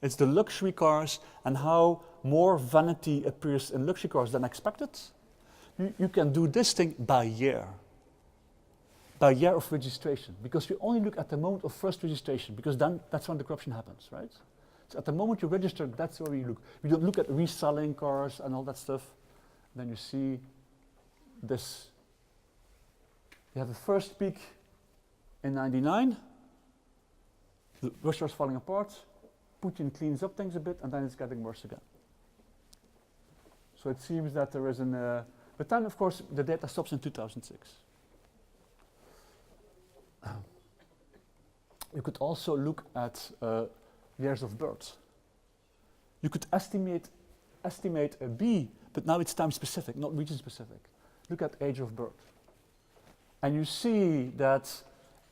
It's the luxury cars and how more vanity appears in luxury cars than expected. You can do this thing by year of registration, because we only look at the moment of first registration, because then that's when the corruption happens, right? So at the moment you register, that's where we look. We don't look at reselling cars and all that stuff. Then you see this. You have the first peak in '99. Russia is falling apart. Putin cleans up things a bit, and then it's getting worse again. So it seems that there is but then, of course, the data stops in 2006. You could also look at years of birth. You could estimate a B, but now it's time specific, not region specific. Look at age of birth. And you see that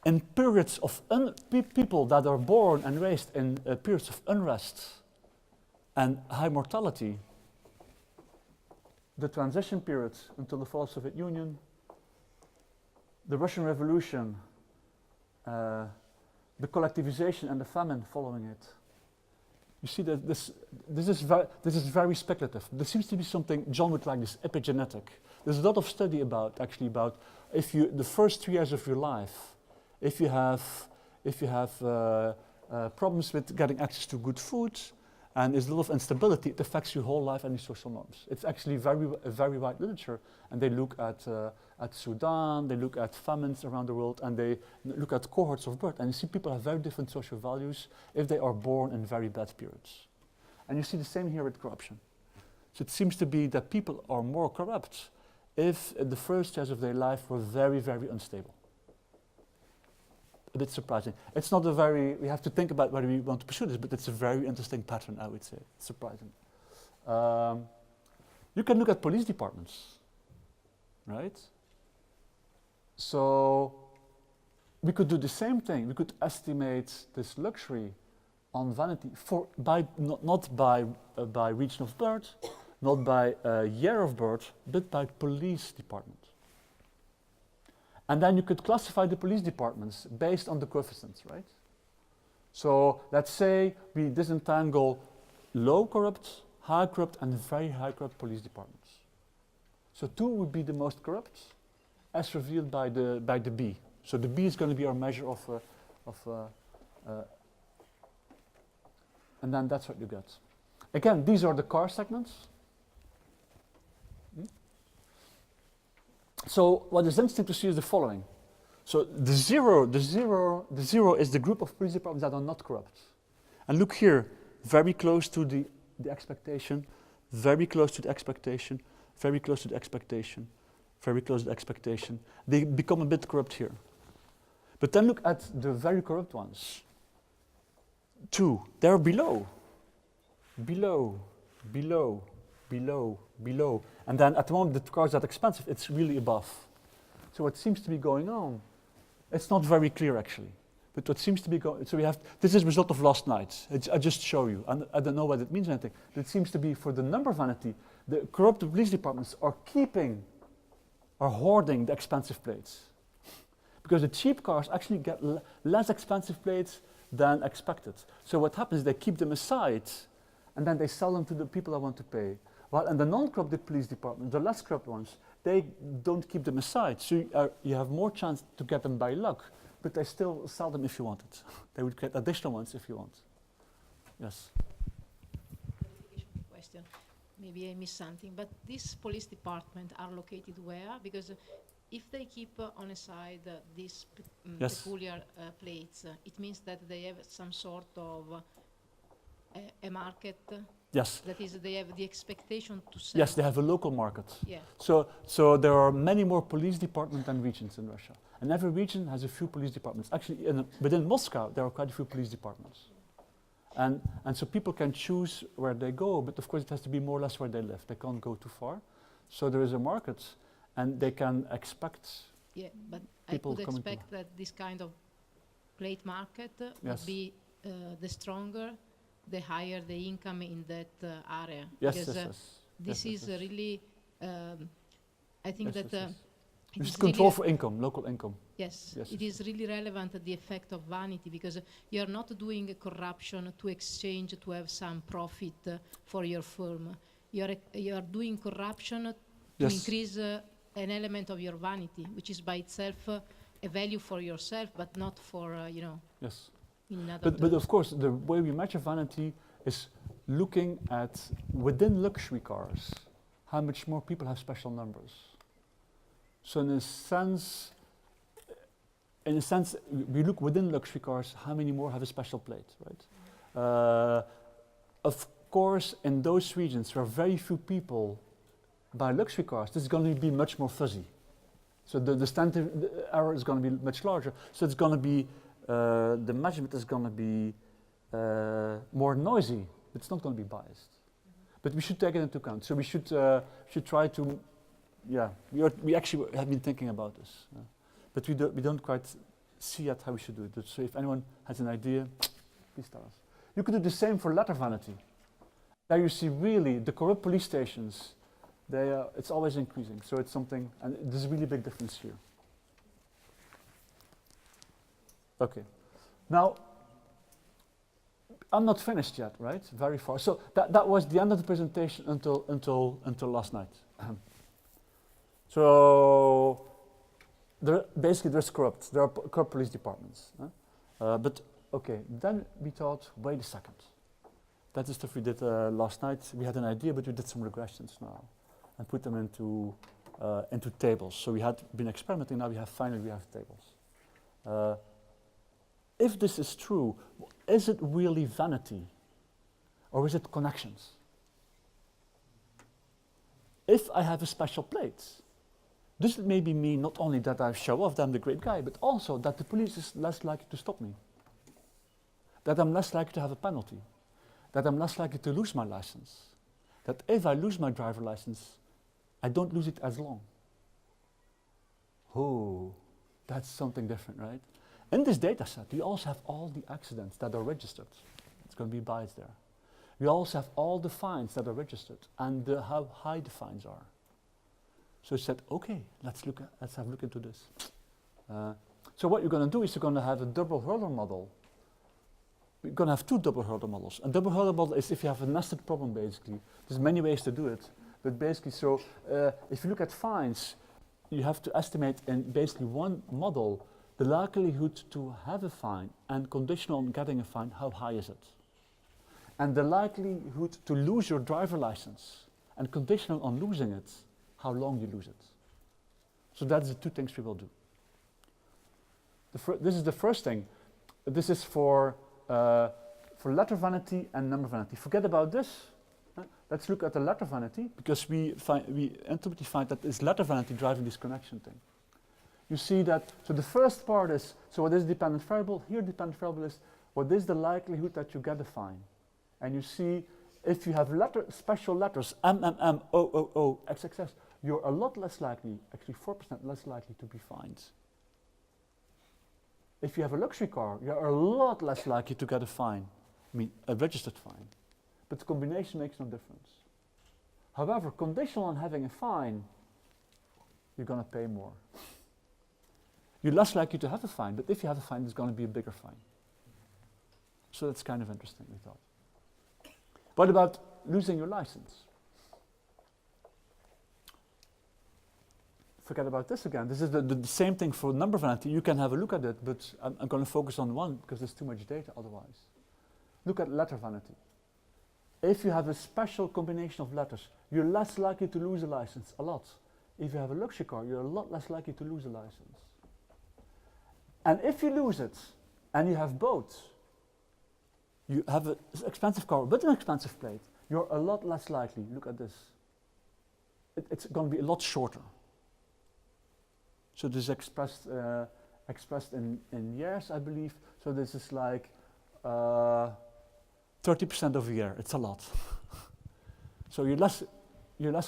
in periods of people that are born and raised in periods of unrest and high mortality, the transition period until the fall of the Soviet Union, the Russian Revolution, the collectivization and the famine following it. You see that this is very speculative. There seems to be something, John would like this, epigenetic. There's a lot of study about if you, the first 3 years of your life, if you have problems with getting access to good food, and there's a lot of instability, it affects your whole life and your social norms. It's actually very wide literature, and they look at Sudan, they look at famines around the world, and they look at cohorts of birth, and you see people have very different social values if they are born in very bad periods. And you see the same here with corruption. So it seems to be that people are more corrupt if the first years of their life were very, very unstable. A bit surprising. It's not a very, we have to think about whether we want to pursue this, but it's a very interesting pattern, I would say. It's surprising. You can look at police departments, right? So we could do the same thing. We could estimate this luxury on vanity not by region of birth, not by year of birth, but by police department. And then you could classify the police departments based on the coefficients, right? So let's say we disentangle low corrupt, high corrupt, and very high corrupt police departments. So 2 would be the most corrupt, as revealed by the B. So the B is going to be our measure and then that's what you get. Again, these are the car segments. So what is interesting to see is the following. So the zero is the group of police departments that are not corrupt. And look here, very close to the expectation, very close to the expectation, very close to the expectation, very close to the expectation. They become a bit corrupt here. But then look at the very corrupt ones. 2, they're below. Below, below, below, below. And then at the moment the car is that expensive, it's really above. So what seems to be going on, it's not very clear actually. But what seems to be going, so we have, this is the result of last night. I just show you, and I don't know what it means or anything, but it seems to be for the number vanity, the corrupt police departments are hoarding the expensive plates. Because the cheap cars actually get less expensive plates than expected. So what happens is they keep them aside, and then they sell them to the people that want to pay. Well, and the non-corrupt police department, the less corrupt ones, they don't keep them aside. So you have more chance to get them by luck, but they still sell them if you want it. They would get additional ones if you want. Yes. Question. Maybe I missed something, but these police departments are located where? Because if they keep on a side these Yes. peculiar plates, it means that they have some sort of a market. Yes. That is, they have the expectation to sell. Yes, they have a local market. Yeah. So there are many more police departments than regions in Russia. And every region has a few police departments. Actually, within Moscow, there are quite a few police departments. And so people can choose where they go, but of course it has to be more or less where they live. They can't go too far. So there is a market, and they can expect. Yeah, but I people could coming to expect that this kind of plate market Yes. would be the stronger, the higher the income in that area. Yes, Because yes, yes. this Yes, is yes, yes. really, I think Yes, that yes, yes. it There's is control really for income, local income. yes, Yes, it yes, is really relevant the effect of vanity, because you are not doing corruption to exchange to have some profit for your firm. You are doing corruption to Yes. increase an element of your vanity, which is by itself a value for yourself, but not for Yes. in other. But of course, the way we measure vanity is looking at within luxury cars, how much more people have special numbers. So in a sense, we look within luxury cars, how many more have a special plate, right? Of course, in those regions where very few people buy luxury cars, this is going to be much more fuzzy. So the standard error is going to be much larger. So it's going to be, the measurement is going to be more noisy. It's not going to be biased. But we should take it into account. So we should try to, yeah, we actually have been thinking about this. But we don't quite see yet how we should do it. So if anyone has an idea, please tell us. You could do the same for letter vanity. There you see really the corrupt police stations, it's always increasing. So it's something, and there's a really big difference here. Okay. Now, I'm not finished yet, right? Very far. So that was the end of the presentation until last night. So basically there's corrupt. There are corrupt police departments. But okay, then we thought, wait a second. That's the stuff we did last night. We had an idea, but we did some regressions now and put them into tables. So we had been experimenting. Now we have tables. If this is true, is it really vanity, or is it connections? If I have a special plate, this maybe mean not only that I show off that I'm the great guy, but also that the police is less likely to stop me, that I'm less likely to have a penalty, that I'm less likely to lose my license, that if I lose my driver license, I don't lose it as long. Oh, that's something different, right? In this data set, we also have all the accidents that are registered. It's going to be biased there. We also have all the fines that are registered and how high the fines are. So we said, okay, let's have a look into this. So what you're going to do is you're going to have a double hurdle model. We're going to have two double hurdle models. A double hurdle model is if you have a nested problem, basically. There's many ways to do it, but basically, so if you look at fines, you have to estimate in basically one model the likelihood to have a fine, and conditional on getting a fine, how high is it? And the likelihood to lose your driver license, and conditional on losing it, how long you lose it. So that's the two things we will do. This is the first thing. This is for letter vanity and number vanity. Forget about this. Let's look at the letter vanity, because we ultimately find that it's letter vanity driving this connection thing. You see that, so the first part is, so what is dependent variable? Here dependent variable is, what is the likelihood that you get a fine? And you see, if you have special letters, M, M, M, O, O, O, X, X, X, you're a lot less likely, actually 4% less likely to be fined. If you have a luxury car, you're a lot less likely to get a fine, I mean, a registered fine. But the combination makes no difference. However, conditional on having a fine, you're going to pay more. You're less likely to have a fine, but if you have a fine, it's going to be a bigger fine. So that's kind of interesting, we thought. What about losing your license? Forget about this again. This is the same thing for number vanity. You can have a look at it, but I'm going to focus on one because there's too much data otherwise. Look at letter vanity. If you have a special combination of letters, you're less likely to lose a license, a lot. If you have a luxury car, you're a lot less likely to lose a license. And if you lose it, and you have both, you have an expensive car but an expensive plate, you're a lot less likely. Look at this. It's going to be a lot shorter. So this is expressed in years, I believe. So this is like 30% of a year. It's a lot. So you're less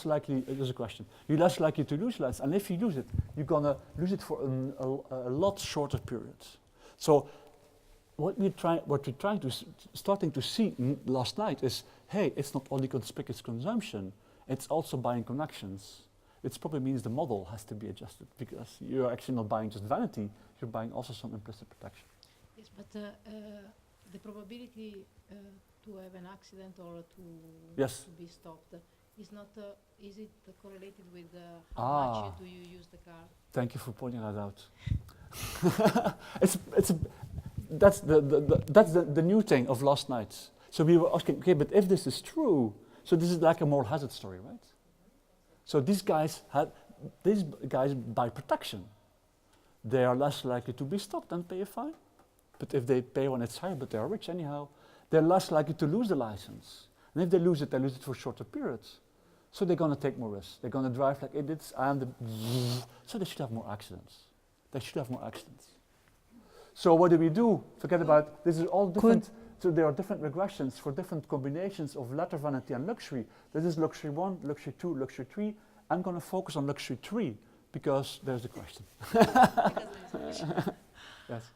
likely. There's a question. You're less likely to lose less, and if you lose it, you're gonna lose it for a lot shorter period. So what we're starting to see last night is, hey, it's not only conspicuous consumption, it's also buying connections. It probably means the model has to be adjusted because you're actually not buying just vanity, you're buying also some implicit protection. Yes, but the probability to have an accident or to be stopped is not. Is it correlated with how much do you use the car? Thank you for pointing that out. That's the new thing of last night. So we were asking, okay, but if this is true, so this is like a moral hazard story, right? So these guys buy protection. They are less likely to be stopped and pay a fine. But if they pay when it's higher, but they are rich anyhow, they're less likely to lose the license. And if they lose it for shorter periods. So they're going to take more risks. They're going to drive like idiots, so they should have more accidents. So what do? Forget about, this is all different. So there are different regressions for different combinations of letter vanity and luxury. This is luxury 1, luxury 2, luxury 3. I'm going to focus on luxury 3 because there's the question. Yes.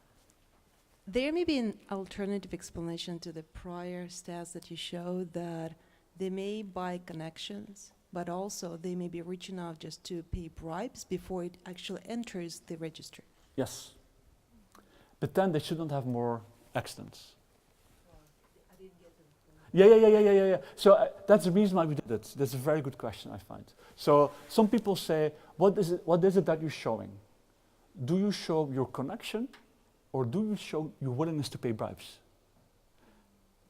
There may be an alternative explanation to the prior stats that you showed that they may buy connections, but also they may be reaching out just to pay bribes before it actually enters the registry. Yes. But then they shouldn't have more accidents. Yeah. So that's the reason why we did it. That's a very good question, I find. So some people say, what is it that you're showing? Do you show your connection, or do you show your willingness to pay bribes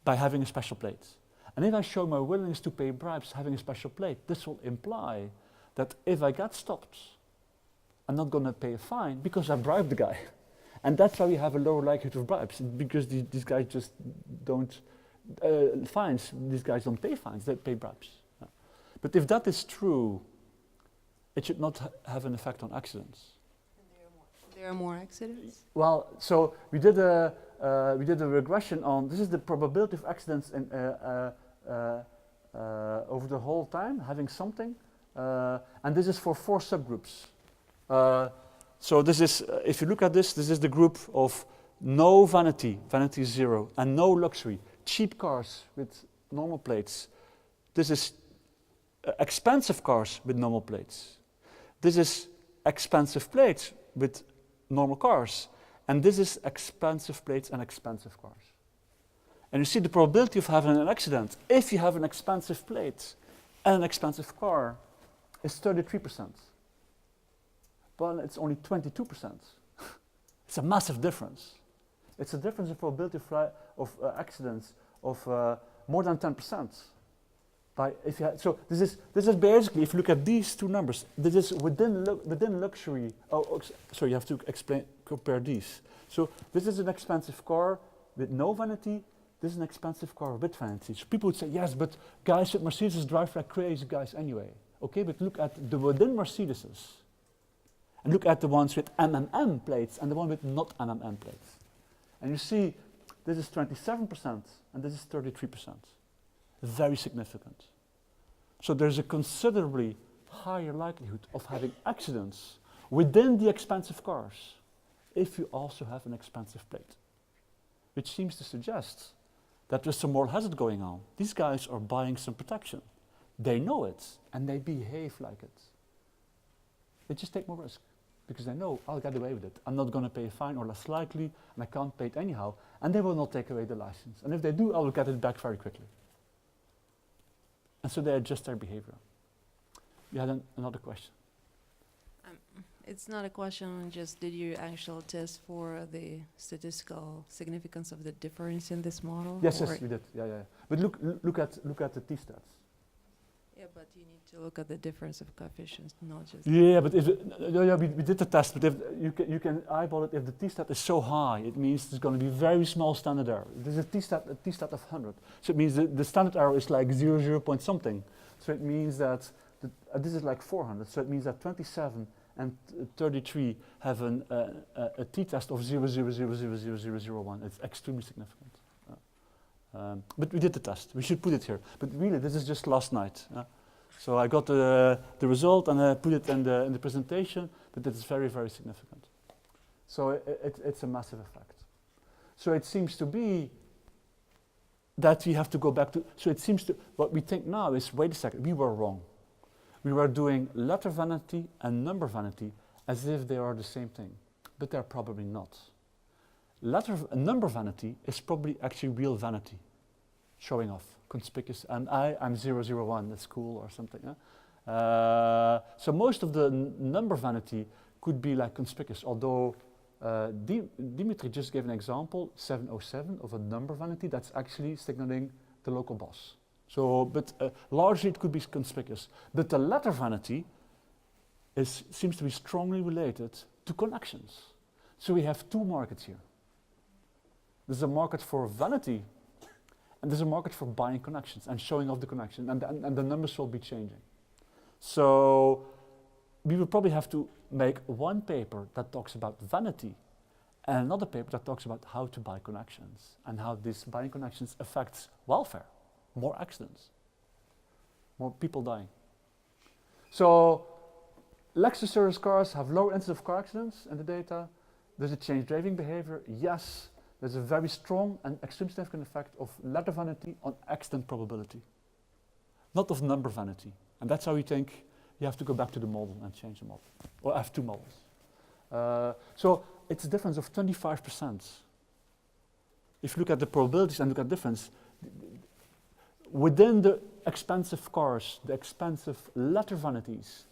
by having a special plate? And if I show my willingness to pay bribes having a special plate, this will imply that if I get stopped, I'm not going to pay a fine because I bribed the guy. And that's why we have a lower likelihood of bribes, because these guys just don't fines. These guys don't pay fines, they pay bribes. Yeah. But if that is true, it should not have an effect on accidents. There are more accidents? Well, so we did a regression on, this is the probability of accidents in, over the whole time, having something. And this is for 4 subgroups. So this is, if you look at this is the group of no vanity, vanity 0, and no luxury, cheap cars with normal plates. This is expensive cars with normal plates. This is expensive plates with normal cars. And this is expensive plates and expensive cars. And you see the probability of having an accident, if you have an expensive plate and an expensive car, is 33%. But it's only 22%. It's a massive difference. It's a difference in probability of accidents of more than 10%. So this is basically, if you look at these two numbers, this is within luxury. So you have to compare these. So this is an expensive car with no vanity. This is an expensive car with vanity. So people would say, yes, but guys with Mercedes drive like crazy guys anyway. Okay, but look at the within Mercedeses. And look at the ones with MMM plates and the one with not MMM plates. And you see, this is 27% and this is 33%. Very significant. So there's a considerably higher likelihood of having accidents within the expensive cars if you also have an expensive plate. Which seems to suggest that there's some moral hazard going on. These guys are buying some protection. They know it and they behave like it. They just take more risk because they know I'll get away with it. I'm not going to pay a fine or less likely, and I can't pay it anyhow, and they will not take away the license. And if they do, I will get it back very quickly. And so they adjust their behavior. You had another question. It's not a question on just did you actually test for the statistical significance of the difference in this model? Yes, or- yes, we did. Yeah, yeah. But look at the t-stats. Yeah, but you need to look at the difference of coefficients, not just. Yeah, but if we did the test, but if you can eyeball it, if the t-stat is so high, it means there's going to be very small standard error. There's a t-stat of 100, so it means the standard error is like 0 point something. So it means that this is like 400. So it means that 27 and 33 have a t-test of 0.0000001. It's extremely significant. But we did the test. We should put it here. But really, this is just last night. So I got the result and I put it in the presentation, but it's very, very significant. So it's a massive effect. So it seems to be that we have to go back to, so it seems to, what we think now is, wait a second, we were wrong. We were doing letter vanity and number vanity as if they are the same thing, but they're probably not. Number vanity is probably actually real vanity, showing off, conspicuous, and I'm 001, that's cool or something. So most of the number vanity could be like conspicuous, although Dimitri just gave an example, 707 of a number vanity, that's actually signaling the local boss. So, but largely it could be conspicuous. But the letter vanity seems to be strongly related to connections. So we have two markets here. There's a market for vanity, and there's a market for buying connections and showing off the connection, and the numbers will be changing. So we will probably have to make one paper that talks about vanity and another paper that talks about how to buy connections and how this buying connections affects welfare, more accidents, more people dying. So Lexus series cars have lower incidence of car accidents in the data. Does it change driving behavior? Yes. There's a very strong and extremely significant effect of letter vanity on accident probability, not of number vanity. And that's how we think you have to go back to the model and change the model, or have two models. So it's a difference of 25%. If you look at the probabilities and look at difference, within the expensive cars, the expensive letter vanities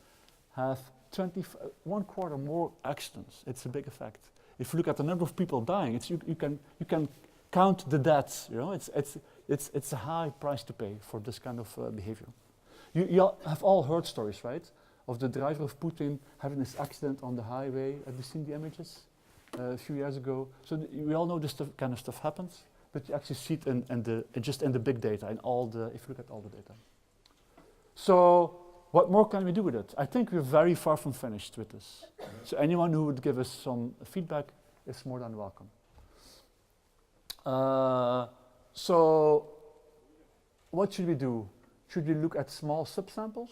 have 1/4 more accidents. It's a big effect. If you look at the number of people dying, you can count the deaths. You know, it's a high price to pay for this kind of behavior. You have all heard stories, right, of the driver of Putin having this accident on the highway. Have you seen the images a few years ago? So we all know this kind of stuff happens, but you actually see it just in the big data, in all the, if you look at all the data. So what more can we do with it? I think we're very far from finished with this. So anyone who would give us some feedback is more than welcome. So what should we do? Should we look at small subsamples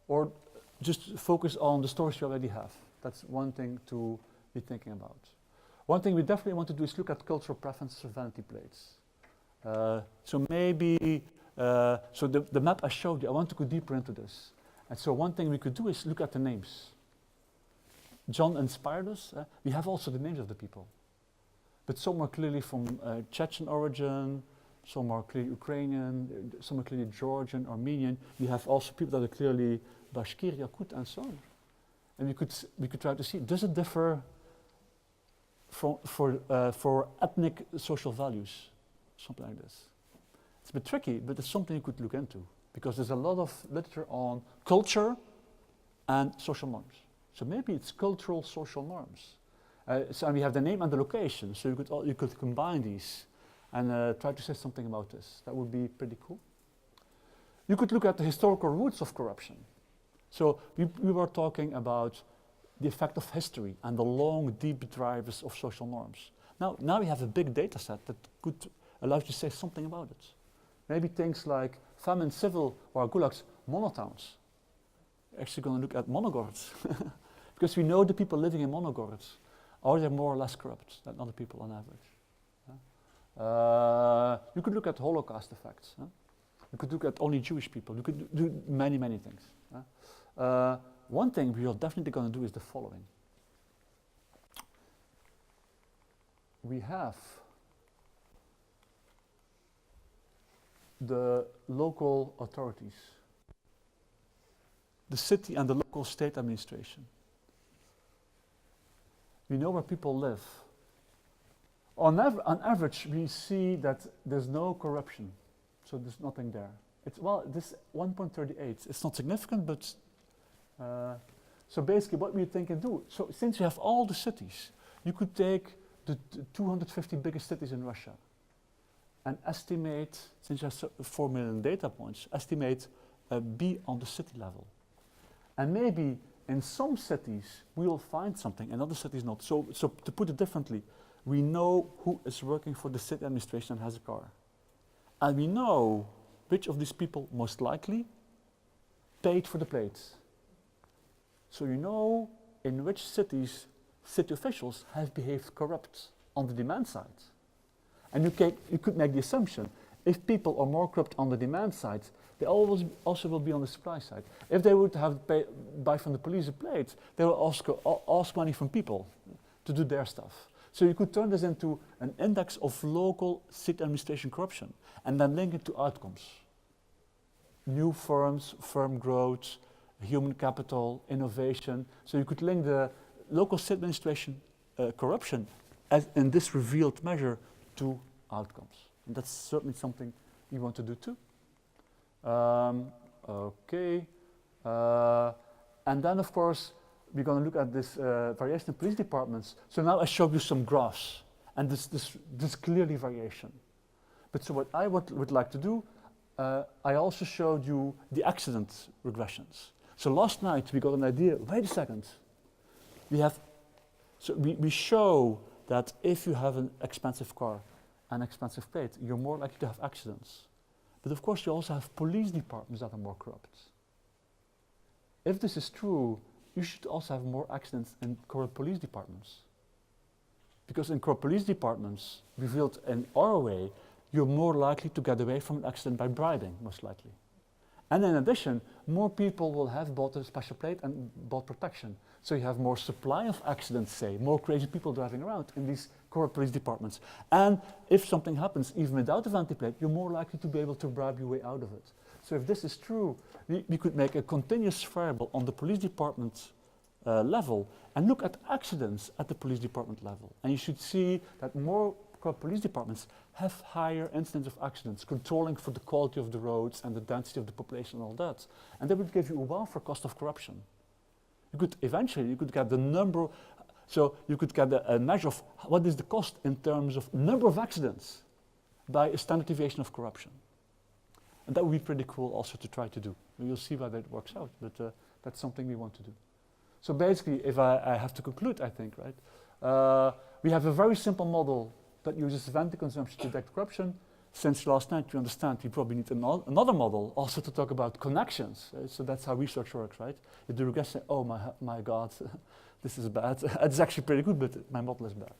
or just focus on the stories we already have? That's one thing to be thinking about. One thing we definitely want to do is look at cultural preferences of vanity plates. So maybe, so the map I showed you, I want to go deeper into this. And so one thing we could do is look at the names. John inspired us. We have also the names of the people. But some are clearly from Chechen origin, some are clearly Ukrainian, some are clearly Georgian, Armenian. We have also people that are clearly Bashkir, Yakut, and so on. And we could try to see, does it differ for ethnic social values? Something like this. It's a bit tricky, but it's something you could look into, because there's a lot of literature on culture and social norms. So maybe it's cultural social norms. So we have the name and the location, so you could combine these and try to say something about this. That would be pretty cool. You could look at the historical roots of corruption. So we were talking about the effect of history and the long, deep drivers of social norms. Now we have a big data set that could allow you to say something about it. Maybe things like famine, civil, or gulags, monotowns. We're actually going to look at monogords. Because we know the people living in monogords, are they more or less corrupt than other people on average? You could look at Holocaust effects. You could look at only Jewish people. You could do many, many things. One thing we are definitely going to do is the following. We have the local authorities, the city and the local state administration. we know where people live. On average, we see that there's no corruption, so there's nothing there. Well, this 1.38, it's not significant, but so basically what we think and do, so since you have all the cities, you could take the 250 biggest cities in Russia and estimate, since you have 4 million data points, estimate B on the city level. And maybe in some cities we will find something, in other cities not. So to put it differently, we know who is working for the city administration and has a car. And we know which of these people most likely paid for the plates. So you know in which cities city officials have behaved corrupt on the demand side. And you could make the assumption, if people are more corrupt on the demand side, they always also will be on the supply side. If they would have buy from the police a plate, they will also ask money from people to do their stuff. So you could turn this into an index of local city administration corruption and then link it to outcomes. New firms, firm growth, human capital, innovation. So you could link the local city administration corruption as in this revealed measure to outcomes. And that's certainly something we want to do too. Okay. And then of course, we're going to look at this variation in police departments. So now I showed you some graphs, and this clearly variation. But so what I would like to do, I also showed you the accident regressions. So last night we got an idea, wait a second, we show that if you have an expensive car and expensive plate, you're more likely to have accidents. But of course you also have police departments that are more corrupt. If this is true, you should also have more accidents in corrupt police departments. Because in corrupt police departments, revealed in our way, you're more likely to get away from an accident by bribing, most likely. And in addition, more people will have bought a special plate and bought protection. So you have more supply of accidents, say, more crazy people driving around in these corrupt police departments. And if something happens, even without a Vanity plate, you're more likely to be able to bribe your way out of it. So if this is true, we could make a continuous variable on the police department level and look at accidents at the police department level. And you should see that more corrupt police departments have higher incidence of accidents, controlling for the quality of the roads and the density of the population and all that. And that would give you a welfare cost of corruption. You could eventually, get the number, so you could get a measure of what is the cost in terms of number of accidents by a standard deviation of corruption. And that would be pretty cool also to try to do. You'll see whether it works out, but that's something we want to do. So basically, if I have to conclude, I think, right, we have a very simple model that uses Vanity consumption to detect corruption. Since last night, you understand we probably need another model also to talk about connections. So that's how research works, right? You do regression, oh my God, this is bad. It's actually pretty good, but my model is bad.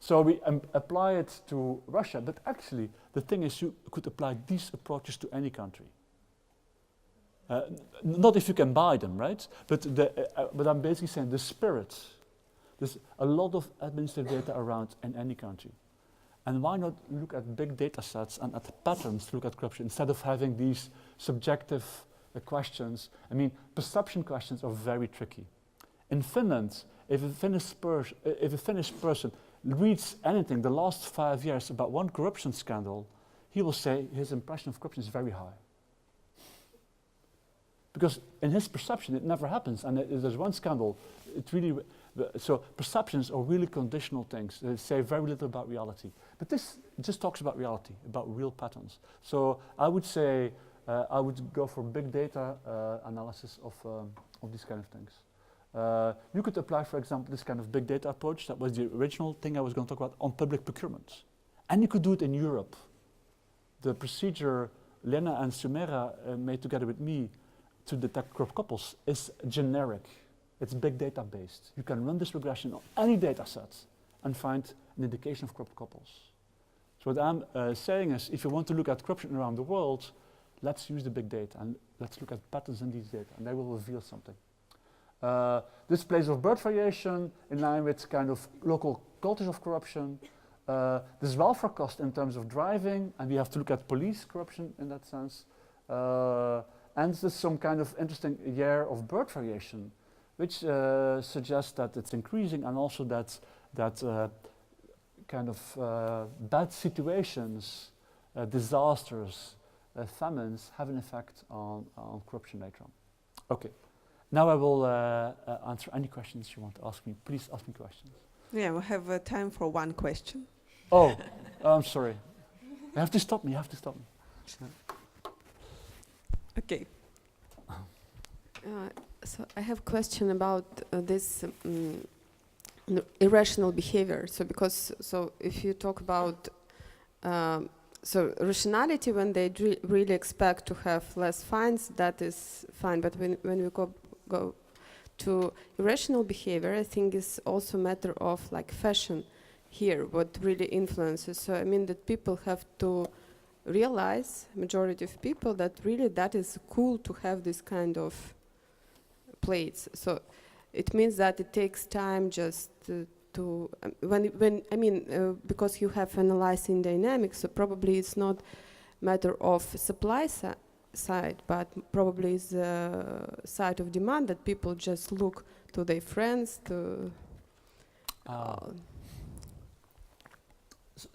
So we apply it to Russia, but actually the thing is you could apply these approaches to any country. Not if you can buy them, right? But I'm basically saying the spirit. There's a lot of administrative data around in any country. And why not look at big data sets and at patterns to look at corruption instead of having these subjective questions? I mean, perception questions are very tricky. In Finland, if a Finnish person reads anything the last 5 years about one corruption scandal, he will say his impression of corruption is very high. Because in his perception, it never happens. And if there's one scandal, so perceptions are really conditional things. They say very little about reality. But this just talks about reality, about real patterns. So I would say I would go for big data analysis of these kind of things. You could apply, for example, this kind of big data approach. That was the original thing I was going to talk about on public procurement. And you could do it in Europe. The procedure Lena and Sumera made together with me to detect corrupt couples is generic. It's big data based. You can run this regression on any data set and find an indication of corrupt couples. So what I'm saying is, if you want to look at corruption around the world, let's use the big data and let's look at patterns in these data, and they will reveal something. Displays of birth variation in line with kind of local cultures of corruption. There's welfare cost in terms of driving, and we have to look at police corruption in that sense. And there's some kind of interesting year of birth variation. which suggests that it's increasing, and also that kind of bad situations, disasters, famines have an effect on corruption later on. Okay, now I will answer any questions you want to ask me. Please ask me questions. Yeah, we have time for one question. Oh, I'm sorry. You have to stop me. You have to stop me. Okay. So I have a question about this irrational behavior. So if you talk about so rationality, when they really expect to have less fines, that is fine. But when we go to irrational behavior, I think it's also a matter of like fashion here, what really influences. So I mean that people have to realize, majority of people, that really that is cool to have this kind of plates. So it means that it takes time just because you have analyzing dynamics, so probably it's not matter of supply side, but probably it's the side of demand that people just look to their friends to.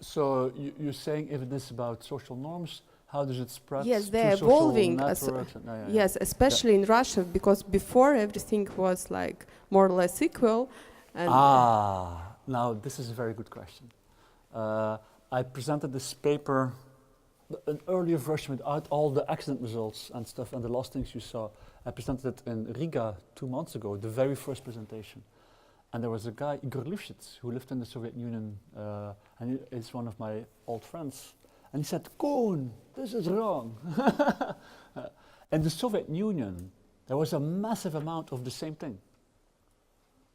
So you're saying if it is about social norms, how does it spread? Yes, to they're social evolving. networks Yes, especially in Russia, because before everything was like more or less equal. And now this is a very good question. I presented this paper, an earlier version without all the accident results and stuff and the last things you saw. I presented it in Riga 2 months ago, the very first presentation. And there was a guy, Igor Lifshitz, who lived in the Soviet Union, and he's one of my old friends. And he said, Koen, this is wrong. In the Soviet Union, there was a massive amount of the same thing.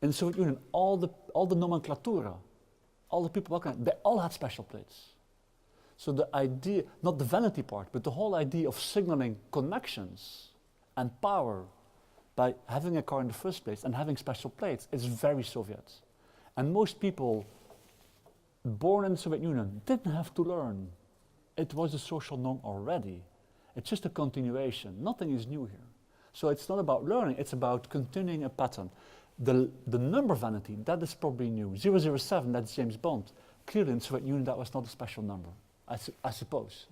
In the Soviet Union, all the nomenclatura, all the people working, they all had special plates. So the idea, not the vanity part, but the whole idea of signaling connections and power by having a car in the first place and having special plates is very Soviet. And most people born in the Soviet Union didn't have to learn. It was a social norm already. It's just a continuation. Nothing is new here. So it's not about learning, it's about continuing a pattern. The number vanity, that is probably new. 007, that's James Bond. Clearly in the Soviet Union that was not a special number, I suppose.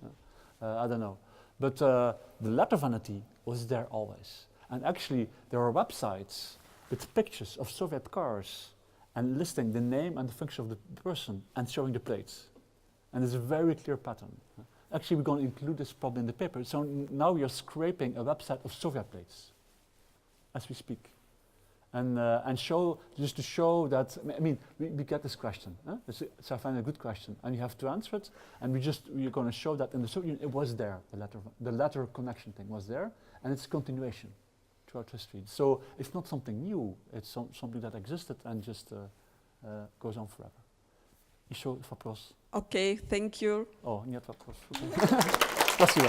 I don't know. But the letter vanity was there always. And actually there are websites with pictures of Soviet cars and listing the name and the function of the person and showing the plates. And there's a very clear pattern. Actually, we're going to include this probably in the paper. So now we are scraping a website of Soviet plates as we speak. And show, just to show that, I mean, we get this question. So I find a good question. And you have to answer it. And we're going to show that in the Soviet Union, it was there. The letter connection thing was there. And it's a continuation throughout history. So it's not something new. It's something that existed and just goes on forever. Еще вопрос. Okay, thank you. О, нет вопросов. Спасибо.